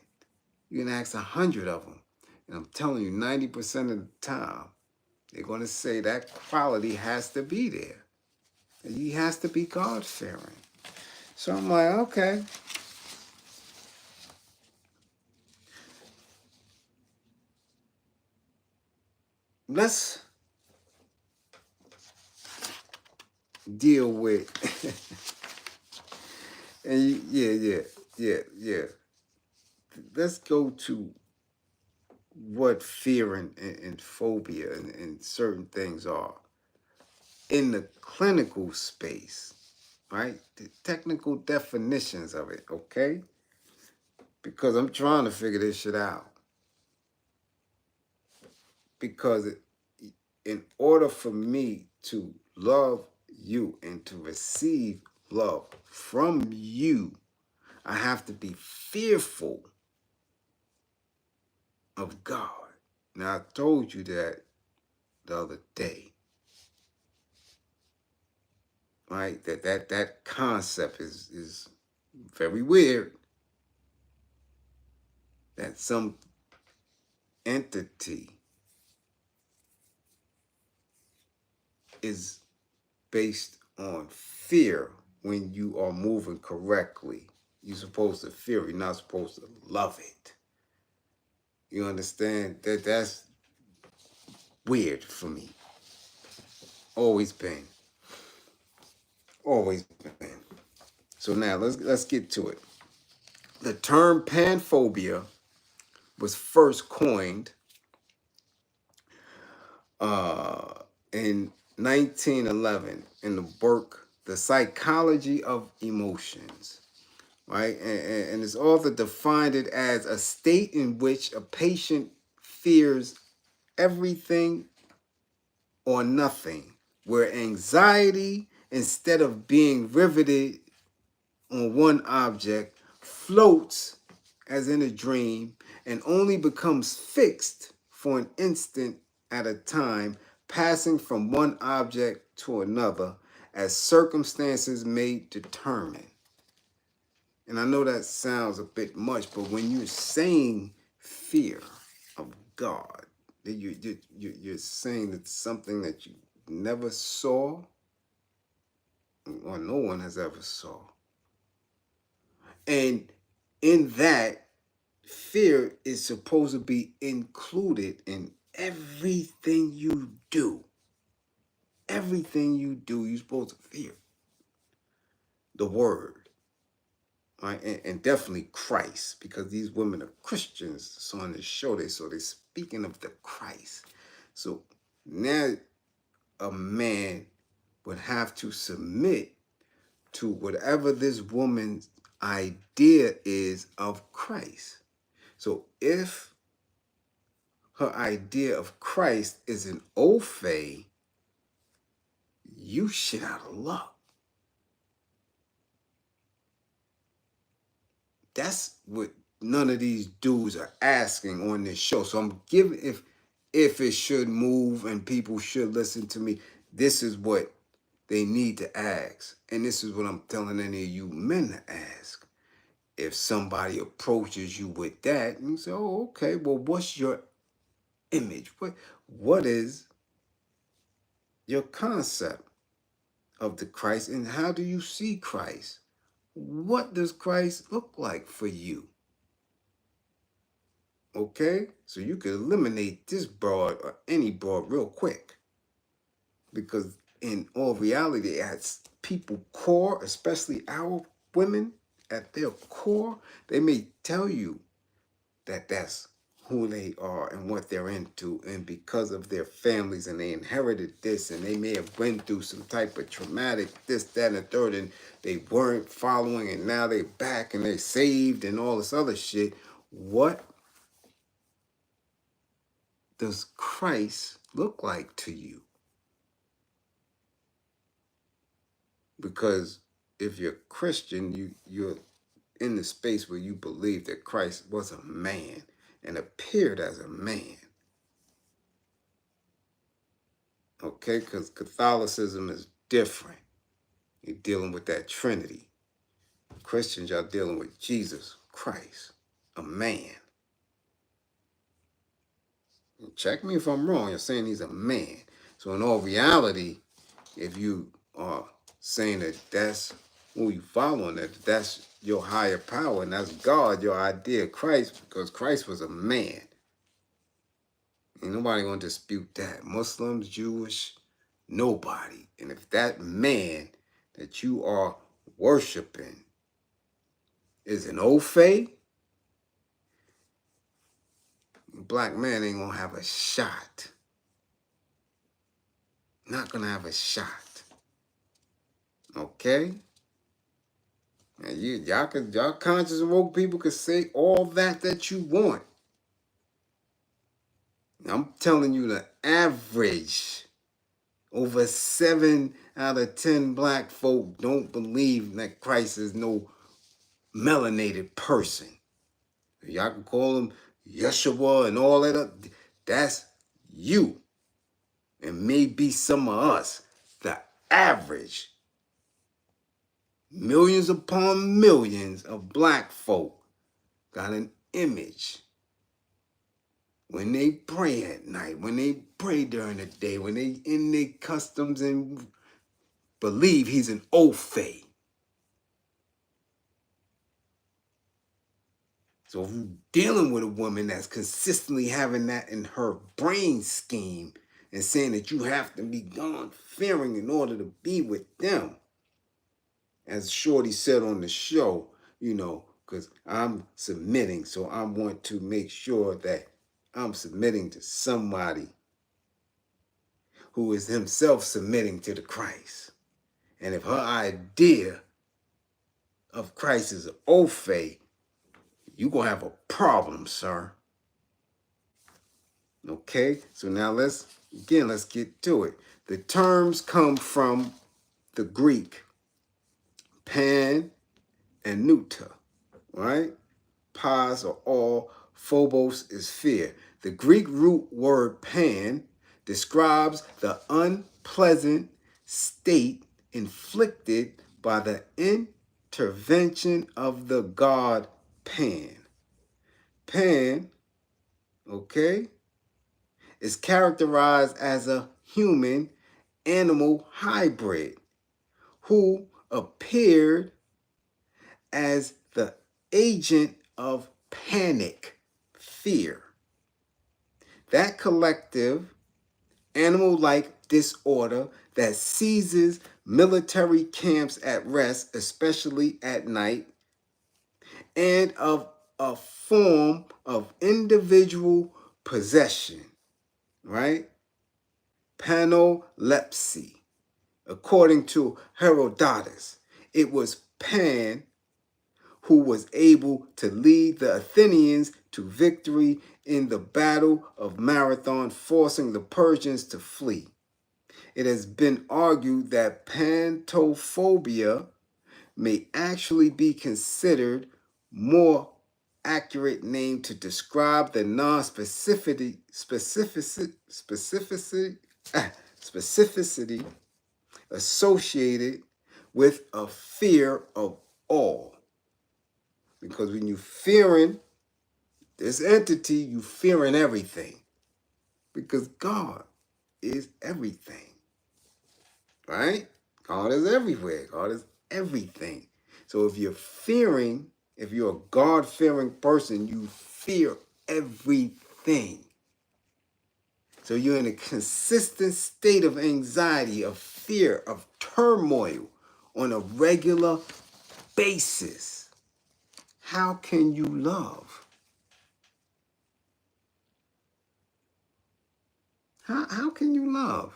You can ask 100 of them. And I'm telling you, 90% of the time, they're going to say that quality has to be there. He has to be God-fearing. So I'm like, okay. Let's deal with, and yeah. Let's go to what fear and phobia and certain things are in the clinical space, right? The technical definitions of it, okay? Because I'm trying to figure this shit out. Because in order for me to love you and to receive love from you, I have to be fearful of God. Now, I told you that the other day, right? That concept is very weird. That some entity is based on fear when you are moving correctly. You're supposed to fear, you're not supposed to love it. You understand? That's weird for me. Always been. Always been. So now let's get to it. The term panphobia was first coined in 1911 in the work The Psychology of Emotions, right? And its author defined it as a state in which a patient fears everything or nothing, where anxiety, instead of being riveted on one object, floats as in a dream and only becomes fixed for an instant at a time, passing from one object to another as circumstances may determine. And I know that sounds a bit much, but when you're saying fear of God, you're saying it's something that you never saw, or no one has ever saw. And in that, fear is supposed to be included in everything you do. Everything you do, you're supposed to fear the word, right? And definitely Christ, because these women are Christians. So on the show, so they're speaking of the Christ. So now a man would have to submit to whatever this woman's idea is of Christ. So if her idea of Christ is an Ophe, you shit out of luck. That's what none of these dudes are asking on this show. So I'm giving, if it should move and people should listen to me, this is what they need to ask. And this is what I'm telling any of you men to ask. If somebody approaches you with that, you say, oh, okay, well, what's your image? What is your concept of the Christ, and how do you see Christ? What does Christ look like for you? Okay? So you can eliminate this broad or any broad real quick. Because in all reality, at people core, especially our women, at their core, they may tell you that that's who they are and what they're into, and because of their families and they inherited this, and they may have went through some type of traumatic this, that, and the third, and they weren't following, and now they back and they saved and all this other shit. What does Christ look like to you? Because if you're Christian, you're in the space where you believe that Christ was a man and appeared as a man. Okay, because Catholicism is different. You're dealing with that Trinity. Christians, y'all dealing with Jesus Christ, a man. And check me if I'm wrong. You're saying he's a man. So in all reality, if you are saying that that's who you following, that's your higher power, and that's God, your idea of Christ, because Christ was a man. Ain't nobody gonna dispute that. Muslims, Jewish, nobody. And if that man that you are worshiping is an Ophe, black man ain't gonna have a shot. Not gonna have a shot. Okay? And y'all conscious and woke people could say all that you want. I'm telling you the average. Over 7 out of 10 black folk don't believe that Christ is no melanated person. Y'all can call him Yeshua and all that. That's you. And maybe some of us, the average. Millions upon millions of black folk got an image. When they pray at night, when they pray during the day, when they in their customs and believe he's an Ophe. So if you're dealing with a woman that's consistently having that in her brain scheme and saying that you have to be God-fearing in order to be with them, as Shorty said on the show, because I'm submitting, so I want to make sure that I'm submitting to somebody who is himself submitting to the Christ. And if her idea of Christ is an Ophe, you're going to have a problem, sir. Okay, so now let's get to it. The terms come from the Greek pan and neuter, right? Pas or all, phobos is fear. The Greek root word pan describes the unpleasant state inflicted by the intervention of the god Pan. Pan, okay, is characterized as a human-animal hybrid who appeared as the agent of panic, fear. That collective animal-like disorder that seizes military camps at rest, especially at night, and of a form of individual possession, right? Panolepsy. According to Herodotus, it was Pan who was able to lead the Athenians to victory in the Battle of Marathon, forcing the Persians to flee. It has been argued that pantophobia may actually be considered more accurate name to describe the specificity associated with a fear of all. Because when you're fearing this entity, you're fearing everything. Because God is everything. Right? God is everywhere. God is everything. So if you're fearing, if you're a God-fearing person, you fear everything. So you're in a consistent state of anxiety, of fear, of turmoil on a regular basis. How can you love? How can you love?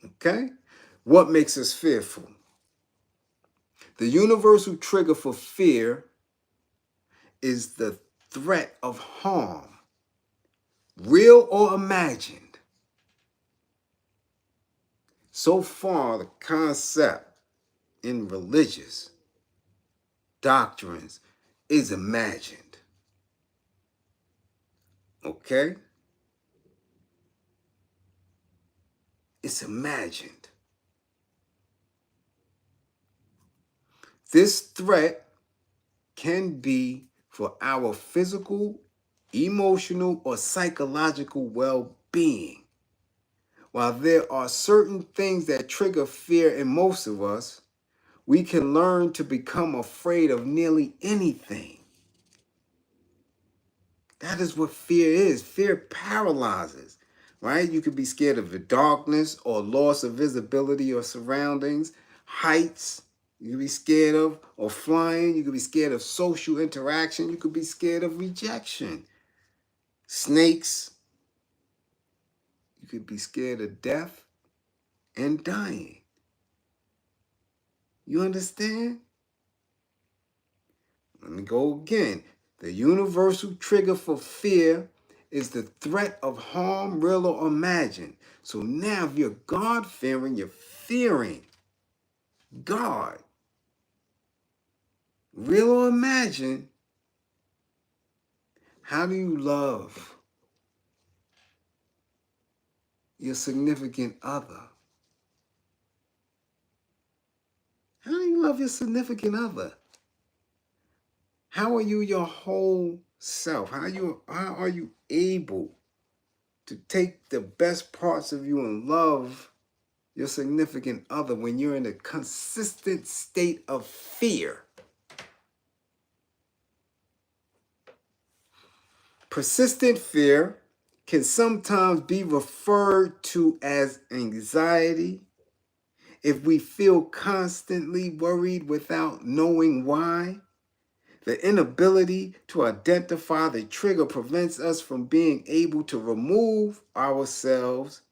Okay? What makes us fearful? The universal trigger for fear is the threat of harm, real or imagined. So far, the concept in religious doctrines is imagined. Okay? It's imagined. This threat can be for our physical, emotional, or psychological well-being. While there are certain things that trigger fear in most of us, we can learn to become afraid of nearly anything. That is what fear is. Fear paralyzes, right? You could be scared of the darkness or loss of visibility or surroundings, heights. You could be scared of, or flying. You could be scared of social interaction. You could be scared of rejection. Snakes. You could be scared of death and dying. You understand? Let me go again. The universal trigger for fear is the threat of harm, real or imagined. So now if you're God-fearing, you're fearing God. Real or imagined, how do you love your significant other? How do you love your significant other? How are you your whole self? How are you able to take the best parts of you and love your significant other when you're in a consistent state of fear? Persistent fear can sometimes be referred to as anxiety. If we feel constantly worried without knowing why, the inability to identify the trigger prevents us from being able to remove ourselves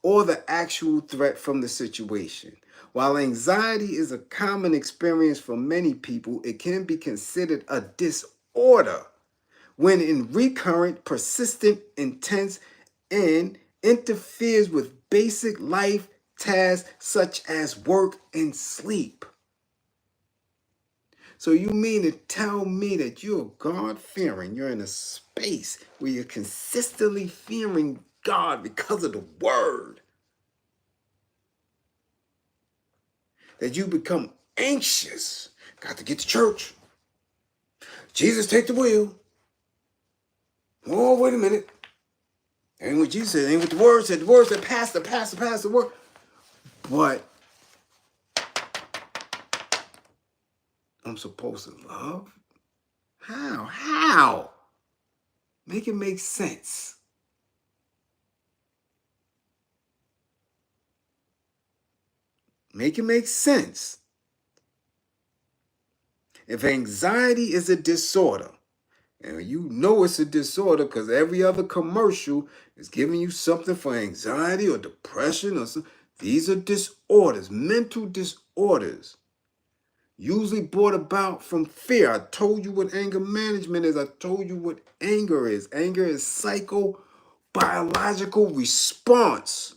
or the actual threat from the situation. While anxiety is a common experience for many people, it can be considered a disorder when in recurrent, persistent, intense, and interferes with basic life tasks such as work and sleep. So you mean to tell me that you're God-fearing, you're in a space where you're consistently fearing God because of the word. That you become anxious. Got to get to church. Jesus, take the wheel. Oh, wait a minute. Ain't what Jesus said, ain't what the word said. The word said, pastor, word. But I'm supposed to love? How? Make it make sense. Make it make sense. If anxiety is a disorder, and you know it's a disorder because every other commercial is giving you something for anxiety or depression or something. These are disorders, mental disorders, usually brought about from fear. I told you what anger management is. I told you what anger is. Anger is psychobiological response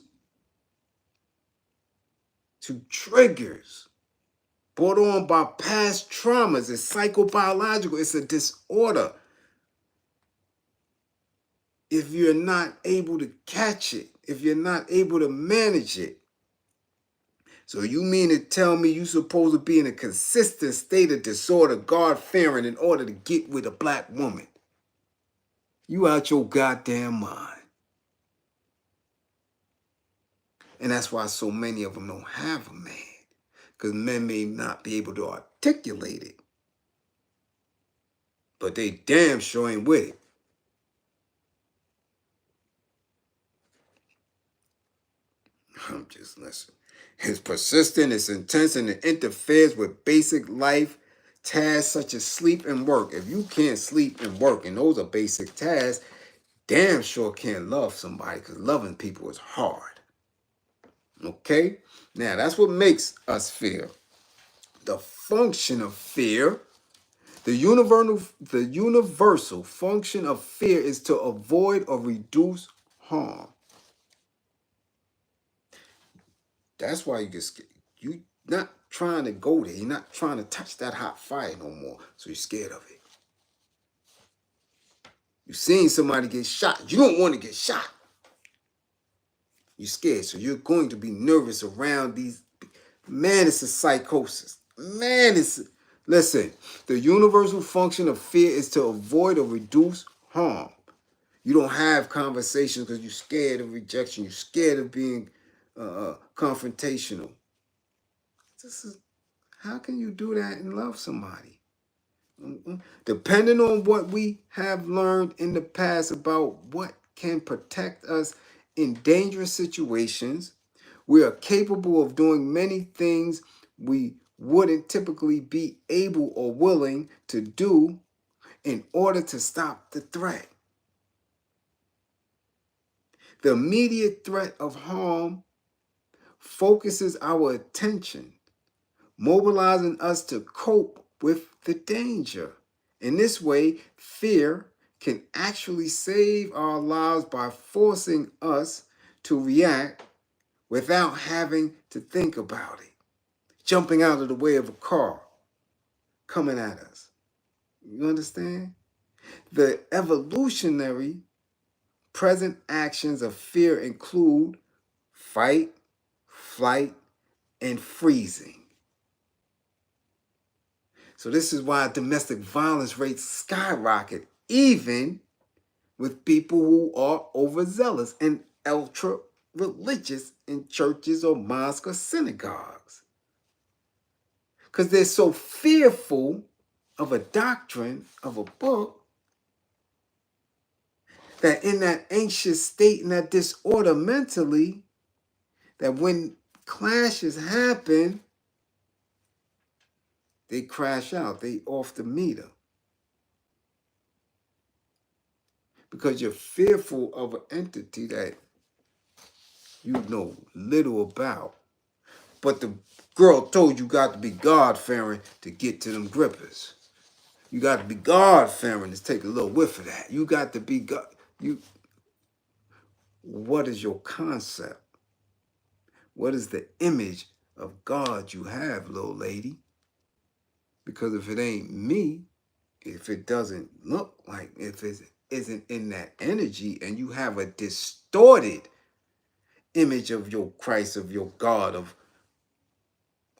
to triggers brought on by past traumas. It's psychobiological. It's a disorder. If you're not able to catch it, if you're not able to manage it. So you mean to tell me you're supposed to be in a consistent state of disorder, God-fearing, in order to get with a black woman? You out your goddamn mind. And that's why so many of them don't have a man. Because men may not be able to articulate it. But they damn sure ain't with it. I'm just listening. It's persistent, it's intense, and it interferes with basic life tasks such as sleep and work. If you can't sleep and work, and those are basic tasks, damn sure can't love somebody, because loving people is hard. Okay? Now, that's what makes us fear. The function of fear, the universal function of fear is to avoid or reduce harm. That's why you get scared. You not trying to go there. You're not trying to touch that hot fire no more. So you're scared of it. You've seen somebody get shot. You don't want to get shot. You're scared. So you're going to be nervous around these. Man, it's a psychosis. Man, listen, the universal function of fear is to avoid or reduce harm. You don't have conversations because you're scared of rejection. You're scared of being confrontational. How can you do that and love somebody? Depending on what we have learned in the past about what can protect us in dangerous situations, we are capable of doing many things we wouldn't typically be able or willing to do in order to stop the threat. The immediate threat of harm focuses our attention, mobilizing us to cope with the danger. In this way, fear can actually save our lives by forcing us to react without having to think about it. Jumping out of the way of a car coming at us. You understand? The evolutionary present actions of fear include fight, flight, and freezing. So this is why domestic violence rates skyrocket, even with people who are overzealous and ultra religious in churches or mosques or synagogues. Because they're so fearful of a doctrine, of a book, that in that anxious state, in that disorder mentally, that when clashes happen, they crash out, they off the meter. Because you're fearful of an entity that you know little about. But the girl told you got to be God-fearing to get to them grippers. You got to be God-fearing to take a little whiff of that. You got to be God. What is your concept? What is the image of God you have, little lady? Because if it ain't me, if it doesn't look like, if it's isn't in that energy, and you have a distorted image of your Christ, of your God, of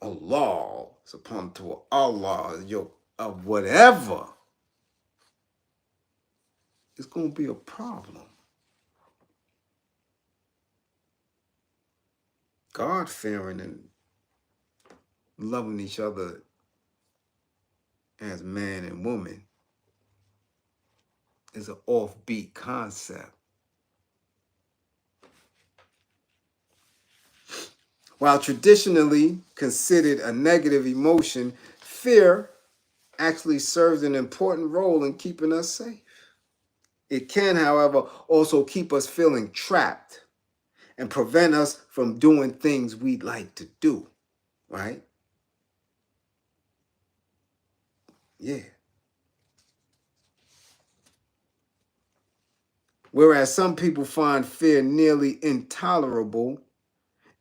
Allah, upon to Allah, your of whatever, it's going to be a problem. God fearing and loving each other as man and woman is an offbeat concept. While traditionally considered a negative emotion, fear actually serves an important role in keeping us safe. It can, however, also keep us feeling trapped and prevent us from doing things we'd like to do, right? Yeah. Whereas some people find fear nearly intolerable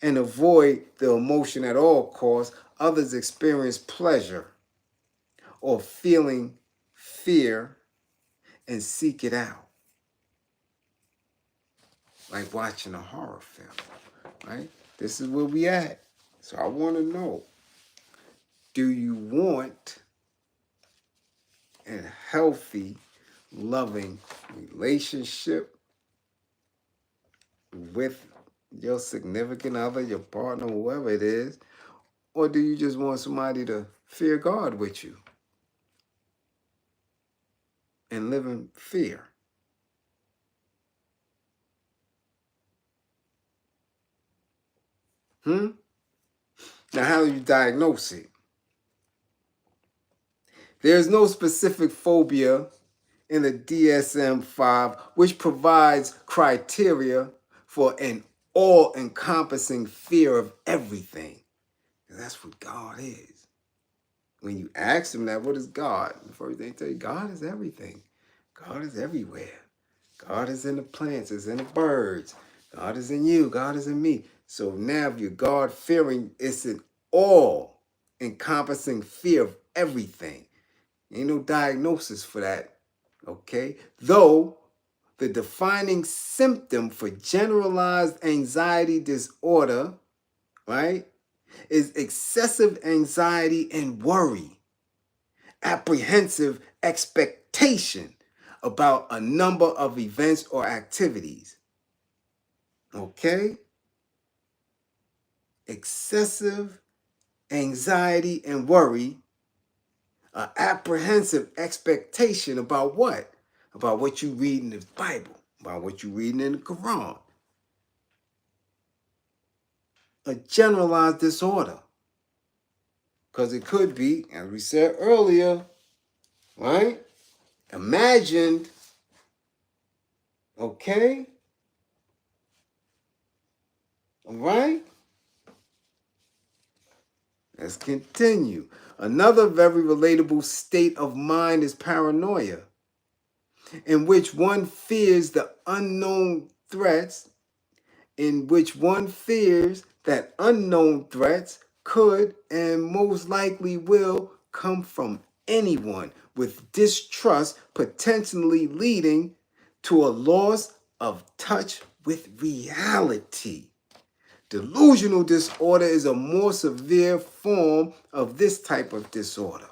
and avoid the emotion at all costs, others experience pleasure or feeling fear and seek it out, like watching a horror film, right? This is where we at. So I want to know, do you want a healthy, loving relationship with your significant other, your partner, whoever it is? Or do you just want somebody to fear God with you and live in fear? Now, how do you diagnose it? There's no specific phobia in the DSM-5, which provides criteria for an all-encompassing fear of everything. That's what God is. When you ask him that, what is God? The first thing they tell you, God is everything. God is everywhere. God is in the plants, is in the birds. God is in you. God is in me. So now if you're God-fearing, it's an all-encompassing fear of everything. Ain't no diagnosis for that, okay? Though the defining symptom for generalized anxiety disorder, right, is excessive anxiety and worry, apprehensive expectation about a number of events or activities. Okay? Excessive anxiety and worry, apprehensive expectation about what? About what you read in the Bible, about what you reading in the Quran. A generalized disorder. Because it could be, as we said earlier, right? Imagined, okay? All right? Let's continue. Another very relatable state of mind is paranoia, in which one fears the unknown threats, in which one fears that unknown threats could and most likely will come from anyone, with distrust potentially leading to a loss of touch with reality. Delusional disorder is a more severe form of this type of disorder.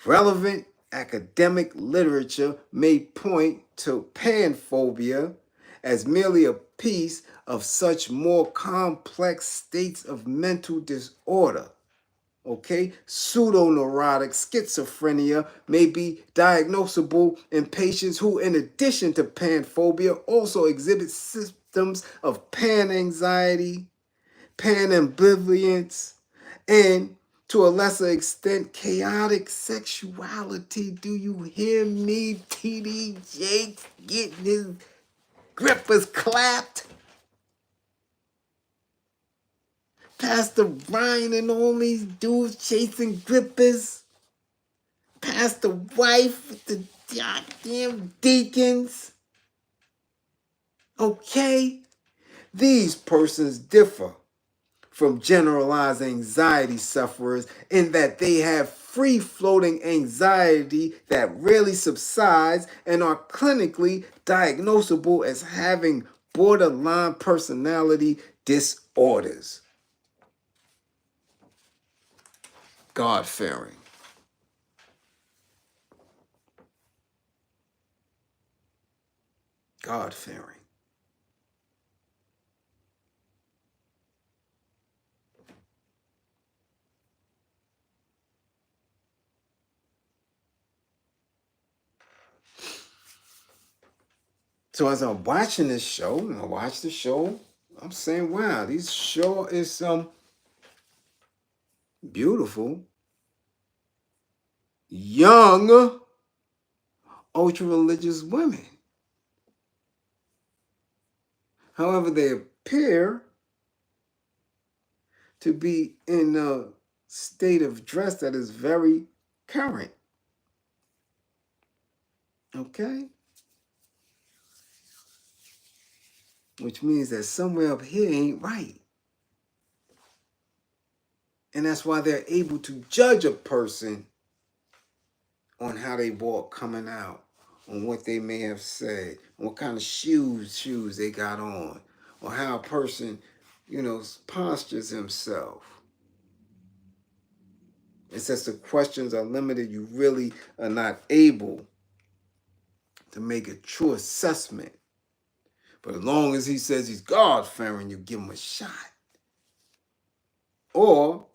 Relevant academic literature may point to panphobia as merely a piece of such more complex states of mental disorder. Okay, pseudoneurotic schizophrenia may be diagnosable in patients who, in addition to panphobia, also exhibit symptoms of pananxiety, panambivalence, and to a lesser extent, chaotic sexuality. Do you hear me? TD Jakes getting his grippers clapped. Pastor Brian and all these dudes chasing grippers. Pastor wife with the goddamn deacons. Okay? These persons differ from generalized anxiety sufferers in that they have free-floating anxiety that rarely subsides and are clinically diagnosable as having borderline personality disorders. God-fearing. God-fearing. So as I'm watching this show, and I watch the show, I'm saying, wow, this show is some beautiful, young, ultra-religious women. However, they appear to be in a state of dress that is very current. Okay? Which means that somewhere up here ain't right. And that's why they're able to judge a person on how they walk coming out, on what they may have said, on what kind of shoes they got on, or how a person, postures himself. And since the questions are limited, you really are not able to make a true assessment. But as long as he says he's God-fearing, you give him a shot. Or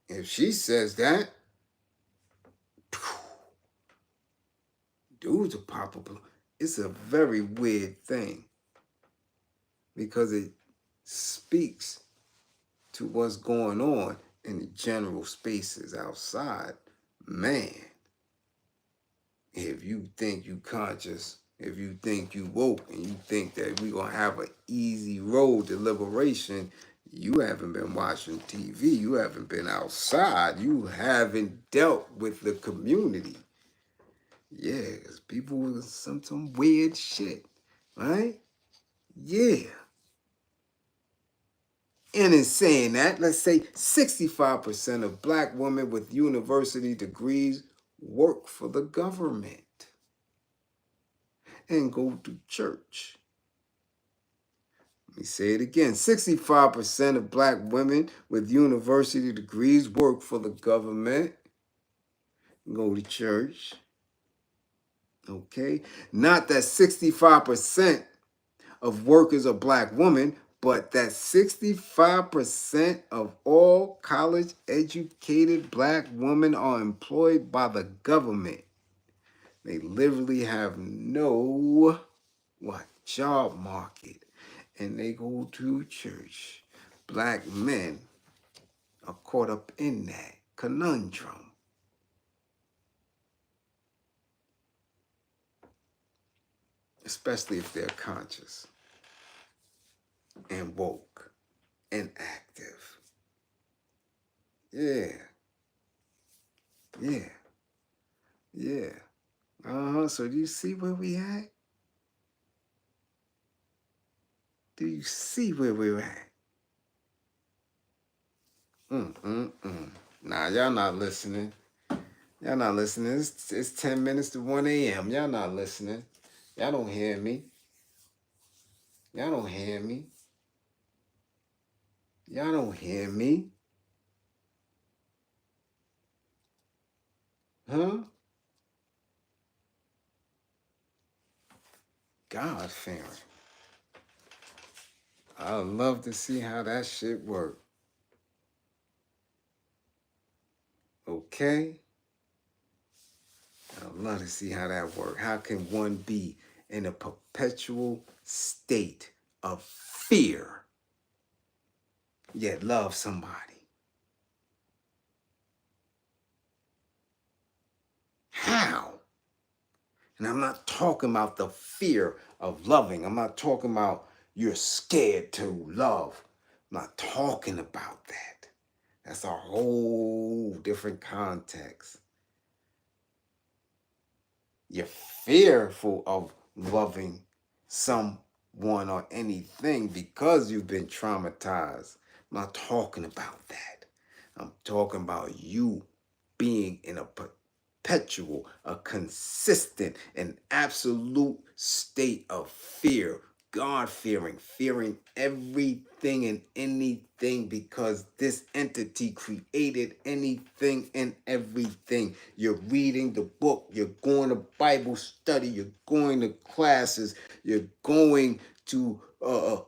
if she says that, dudes will pop up. It's a very weird thing because it speaks to what's going on in the general spaces outside. Man, if you think you conscious, if you think you woke, and you think that we're going to have an easy road to liberation, you haven't been watching TV. You haven't been outside. You haven't dealt with the community. Yeah, because people with some weird shit, right? Yeah. And in saying that, let's say 65% of black women with university degrees work for the government and go to church. Let me say it again. 65% of black women with university degrees work for the government, go to church. Okay? Not that 65% of workers are black women, but that 65% of all college-educated black women are employed by the government. They literally have no job market, and they go to church. Black men are caught up in that conundrum. Especially if they're conscious and woke and active. Yeah. Yeah. Yeah. So do you see where we at? Do you see where we're at? Nah, y'all not listening. Y'all not listening. It's 10 minutes to 1 a.m. Y'all not listening. Y'all don't hear me. Y'all don't hear me. Y'all don't hear me. Huh? God-fearing. I'd love to see how that shit work. Okay? I'd love to see how that work. How can one be in a perpetual state of fear yet love somebody? How? And I'm not talking about the fear of loving. I'm not talking about you're scared to love. I'm not talking about that. That's a whole different context. You're fearful of loving someone or anything because you've been traumatized I'm not talking about that. I'm talking about you being in a perpetual, a consistent, an absolute state of fear, God fearing, fearing everything and anything because this entity created anything and everything. You're reading the book, you're going to Bible study, you're going to classes, you're going to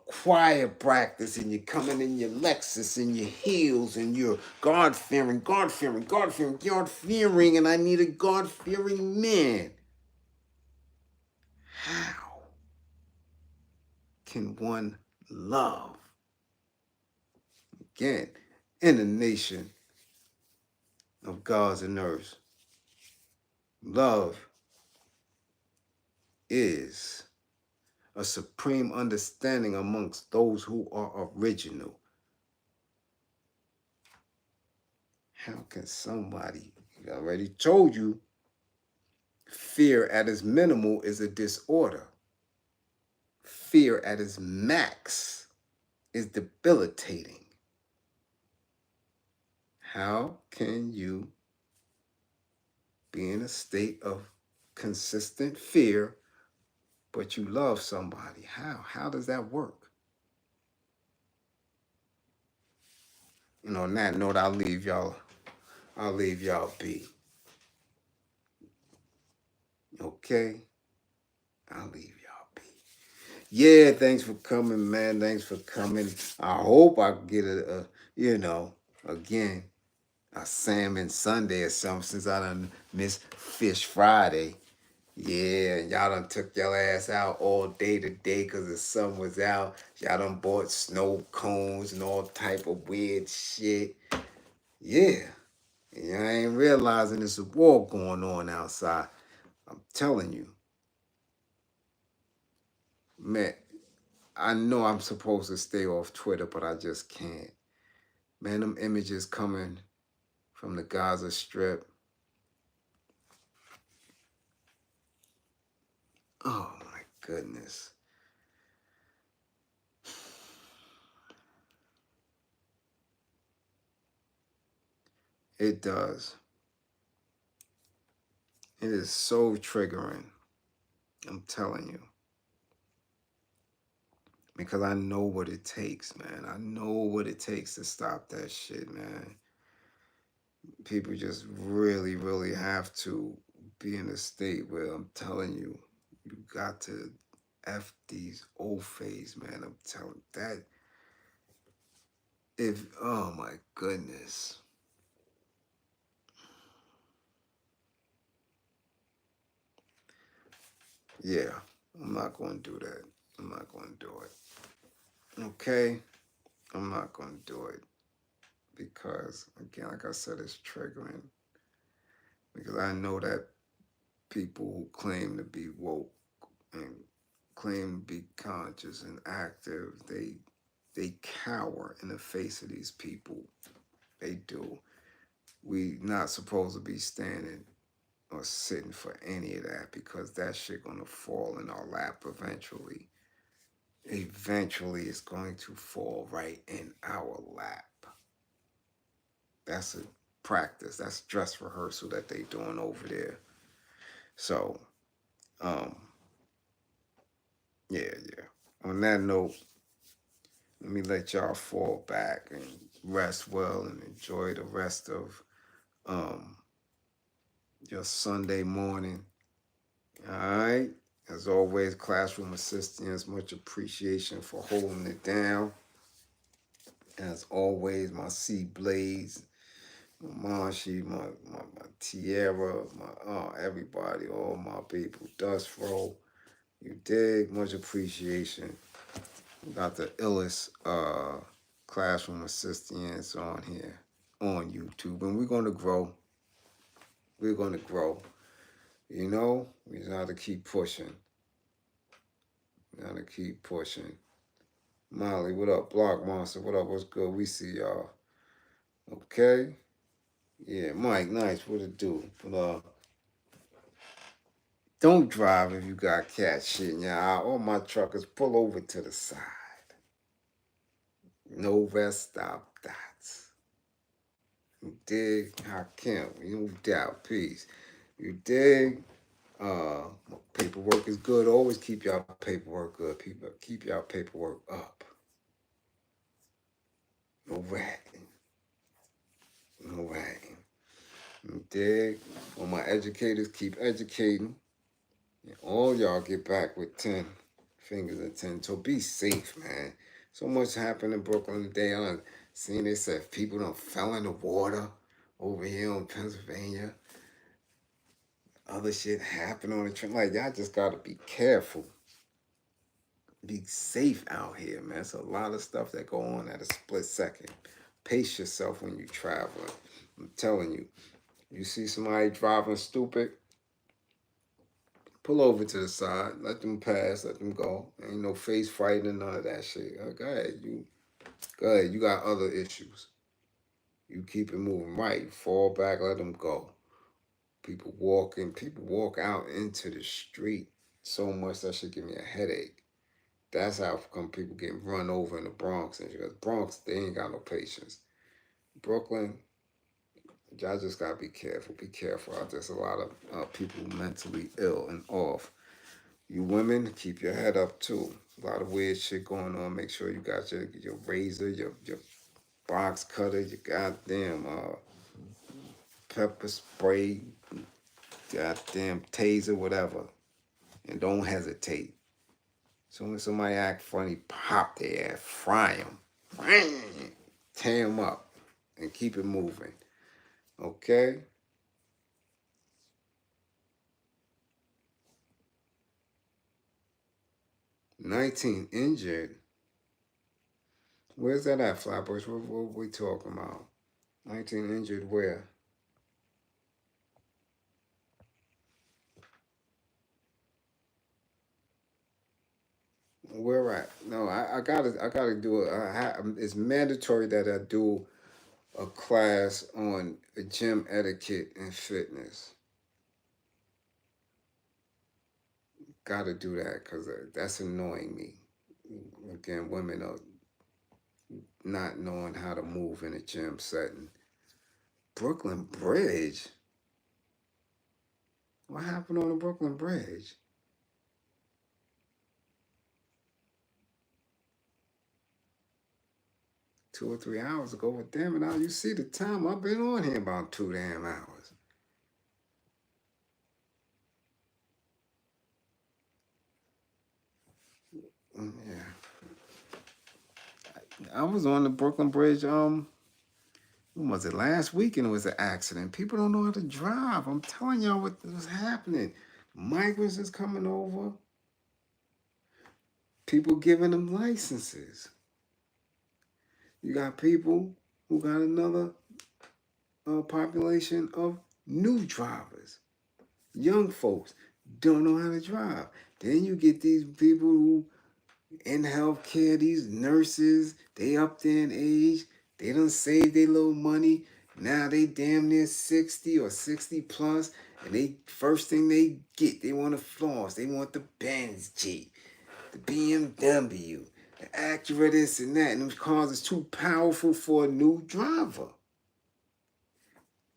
choir practice, and you're coming in your Lexus and your heels, and you're God fearing, God fearing, God fearing, God fearing, and I need a God fearing man. How can one love? Again, in a nation of gods and earths, love is a supreme understanding amongst those who are original. How can somebody, I already told you, fear at its minimal is a disorder. Fear at its max is debilitating. How can you be in a state of consistent fear, but you love somebody? How? How does that work? And on that note, I'll leave y'all be. Okay? I'll leave y'all be. Yeah, thanks for coming, man. Thanks for coming. I hope I get again, a salmon Sunday or something since I done missed Fish Friday. Yeah, and y'all done took your ass out all day today because the sun was out. Y'all done bought snow cones and all type of weird shit. Yeah. And y'all ain't realizing there's a war going on outside. I'm telling you. Man, I know I'm supposed to stay off Twitter, but I just can't. Man, them images coming from the Gaza Strip. Oh my goodness. It does. It is so triggering. I'm telling you. Because I know what it takes, man. I know what it takes to stop that shit, man. People just really, really have to be in a state where I'm telling you, you got to F these old phase, man. I'm telling that if oh my goodness. Yeah, I'm not gonna do that. I'm not gonna do it. Okay? I'm not gonna do it. Because again, like I said, it's triggering. Because I know that people who claim to be woke and claim to be conscious and active, they cower in the face of these people. They do. We not supposed to be standing or sitting for any of that because that shit gonna fall in our lap eventually. Eventually it's going to fall right in our lap. That's a practice. That's dress rehearsal that they doing over there. So, um, yeah. On that note, let me let y'all fall back and rest well and enjoy the rest of um, your Sunday morning. All right. As always, classroom assistants, much appreciation for holding it down. As always, my C Blaze, my Monshi, my Tierra, my everybody, all my people, Dust Roll. You dig? Much appreciation. We got the illest classroom assistants on here on YouTube, and we're gonna grow. We're gonna grow. You know, we just have to keep pushing. We gotta keep pushing. Molly, what up? Block Monster, what up? What's good? We see y'all. Okay. Yeah, Mike, nice. What it do? But don't drive if you got cat shit in your eye. All my truckers pull over to the side. No rest stop dots. You dig? Hakim, no doubt, peace. You dig? Uh, Paperwork is good. Always keep y'all paperwork good. People keep y'all paperwork up. No ratting. No ratting. You dig? All my educators keep educating. And all y'all get back with 10 fingers and 10 toes. Be safe, man. So much happened in Brooklyn today. I'm seeing they said people done fell in the water over here in Pennsylvania. Other shit happened on the train. Like, y'all just gotta be careful. Be safe out here, man. It's a lot of stuff that go on at a split second. Pace yourself when you traveling. I'm telling you. You see somebody driving stupid, pull over to the side, let them pass, let them go. Ain't no face fighting, none of that shit. Go ahead, you got other issues. You keep it moving right. Fall back, let them go. People walk out into the street so much that should give me a headache. That's how come people get run over in the Bronx. And because Bronx, they ain't got no patience. Brooklyn, y'all just gotta be careful. Be careful. There's a lot of people mentally ill and off. You women, keep your head up too. A lot of weird shit going on. Make sure you got your razor, your box cutter, your goddamn pepper spray, goddamn taser, whatever. And don't hesitate. Soon as somebody act funny, pop their ass, fry them, tear them up, and keep it moving. Okay? 19 injured. Where's that at, Flatbush? What we talking about? 19 injured where? Where at? No, I gotta do it. It's mandatory that I do a class on gym etiquette and fitness. Gotta do that because that's annoying me. Again, women are not knowing how to move in a gym setting. Brooklyn Bridge? What happened on the Brooklyn Bridge? Two or 3 hours ago. Well, damn it, now you see the time. I've been on here about 2 damn hours. Yeah. I was on the Brooklyn Bridge, when was it? Last weekend it was an accident. People don't know how to drive. I'm telling y'all what was happening. Migrants is coming over. People giving them licenses. You got people who got another population of new drivers. Young folks don't know how to drive. Then you get these people who in healthcare, these nurses, they up there in age, they done save their little money. Now they damn near 60 or 60 plus, and they first thing they get, they want to floss. They want the Benz Jeep, the BMW, the Acura, this and that. And those cars is too powerful for a new driver.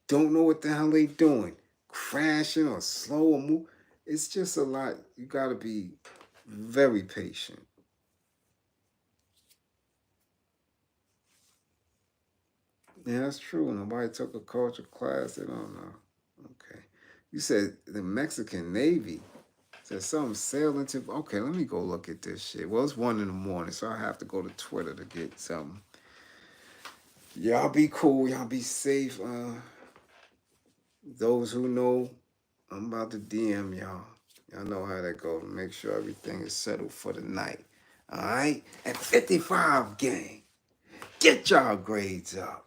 Don't know what the hell they doing. Crashing or slow or move. It's just a lot. You gotta be very patient. Yeah, that's true. Nobody took a culture class. They don't know. Okay. You said the Mexican Navy said something sailing to. Okay, let me go look at this shit. Well, it's 1 in the morning, so I have to go to Twitter to get something. Y'all be cool. Y'all be safe. Those who know, I'm about to DM y'all. Y'all know how that goes. Make sure everything is settled for the night. All right? At 55, gang, get y'all grades up.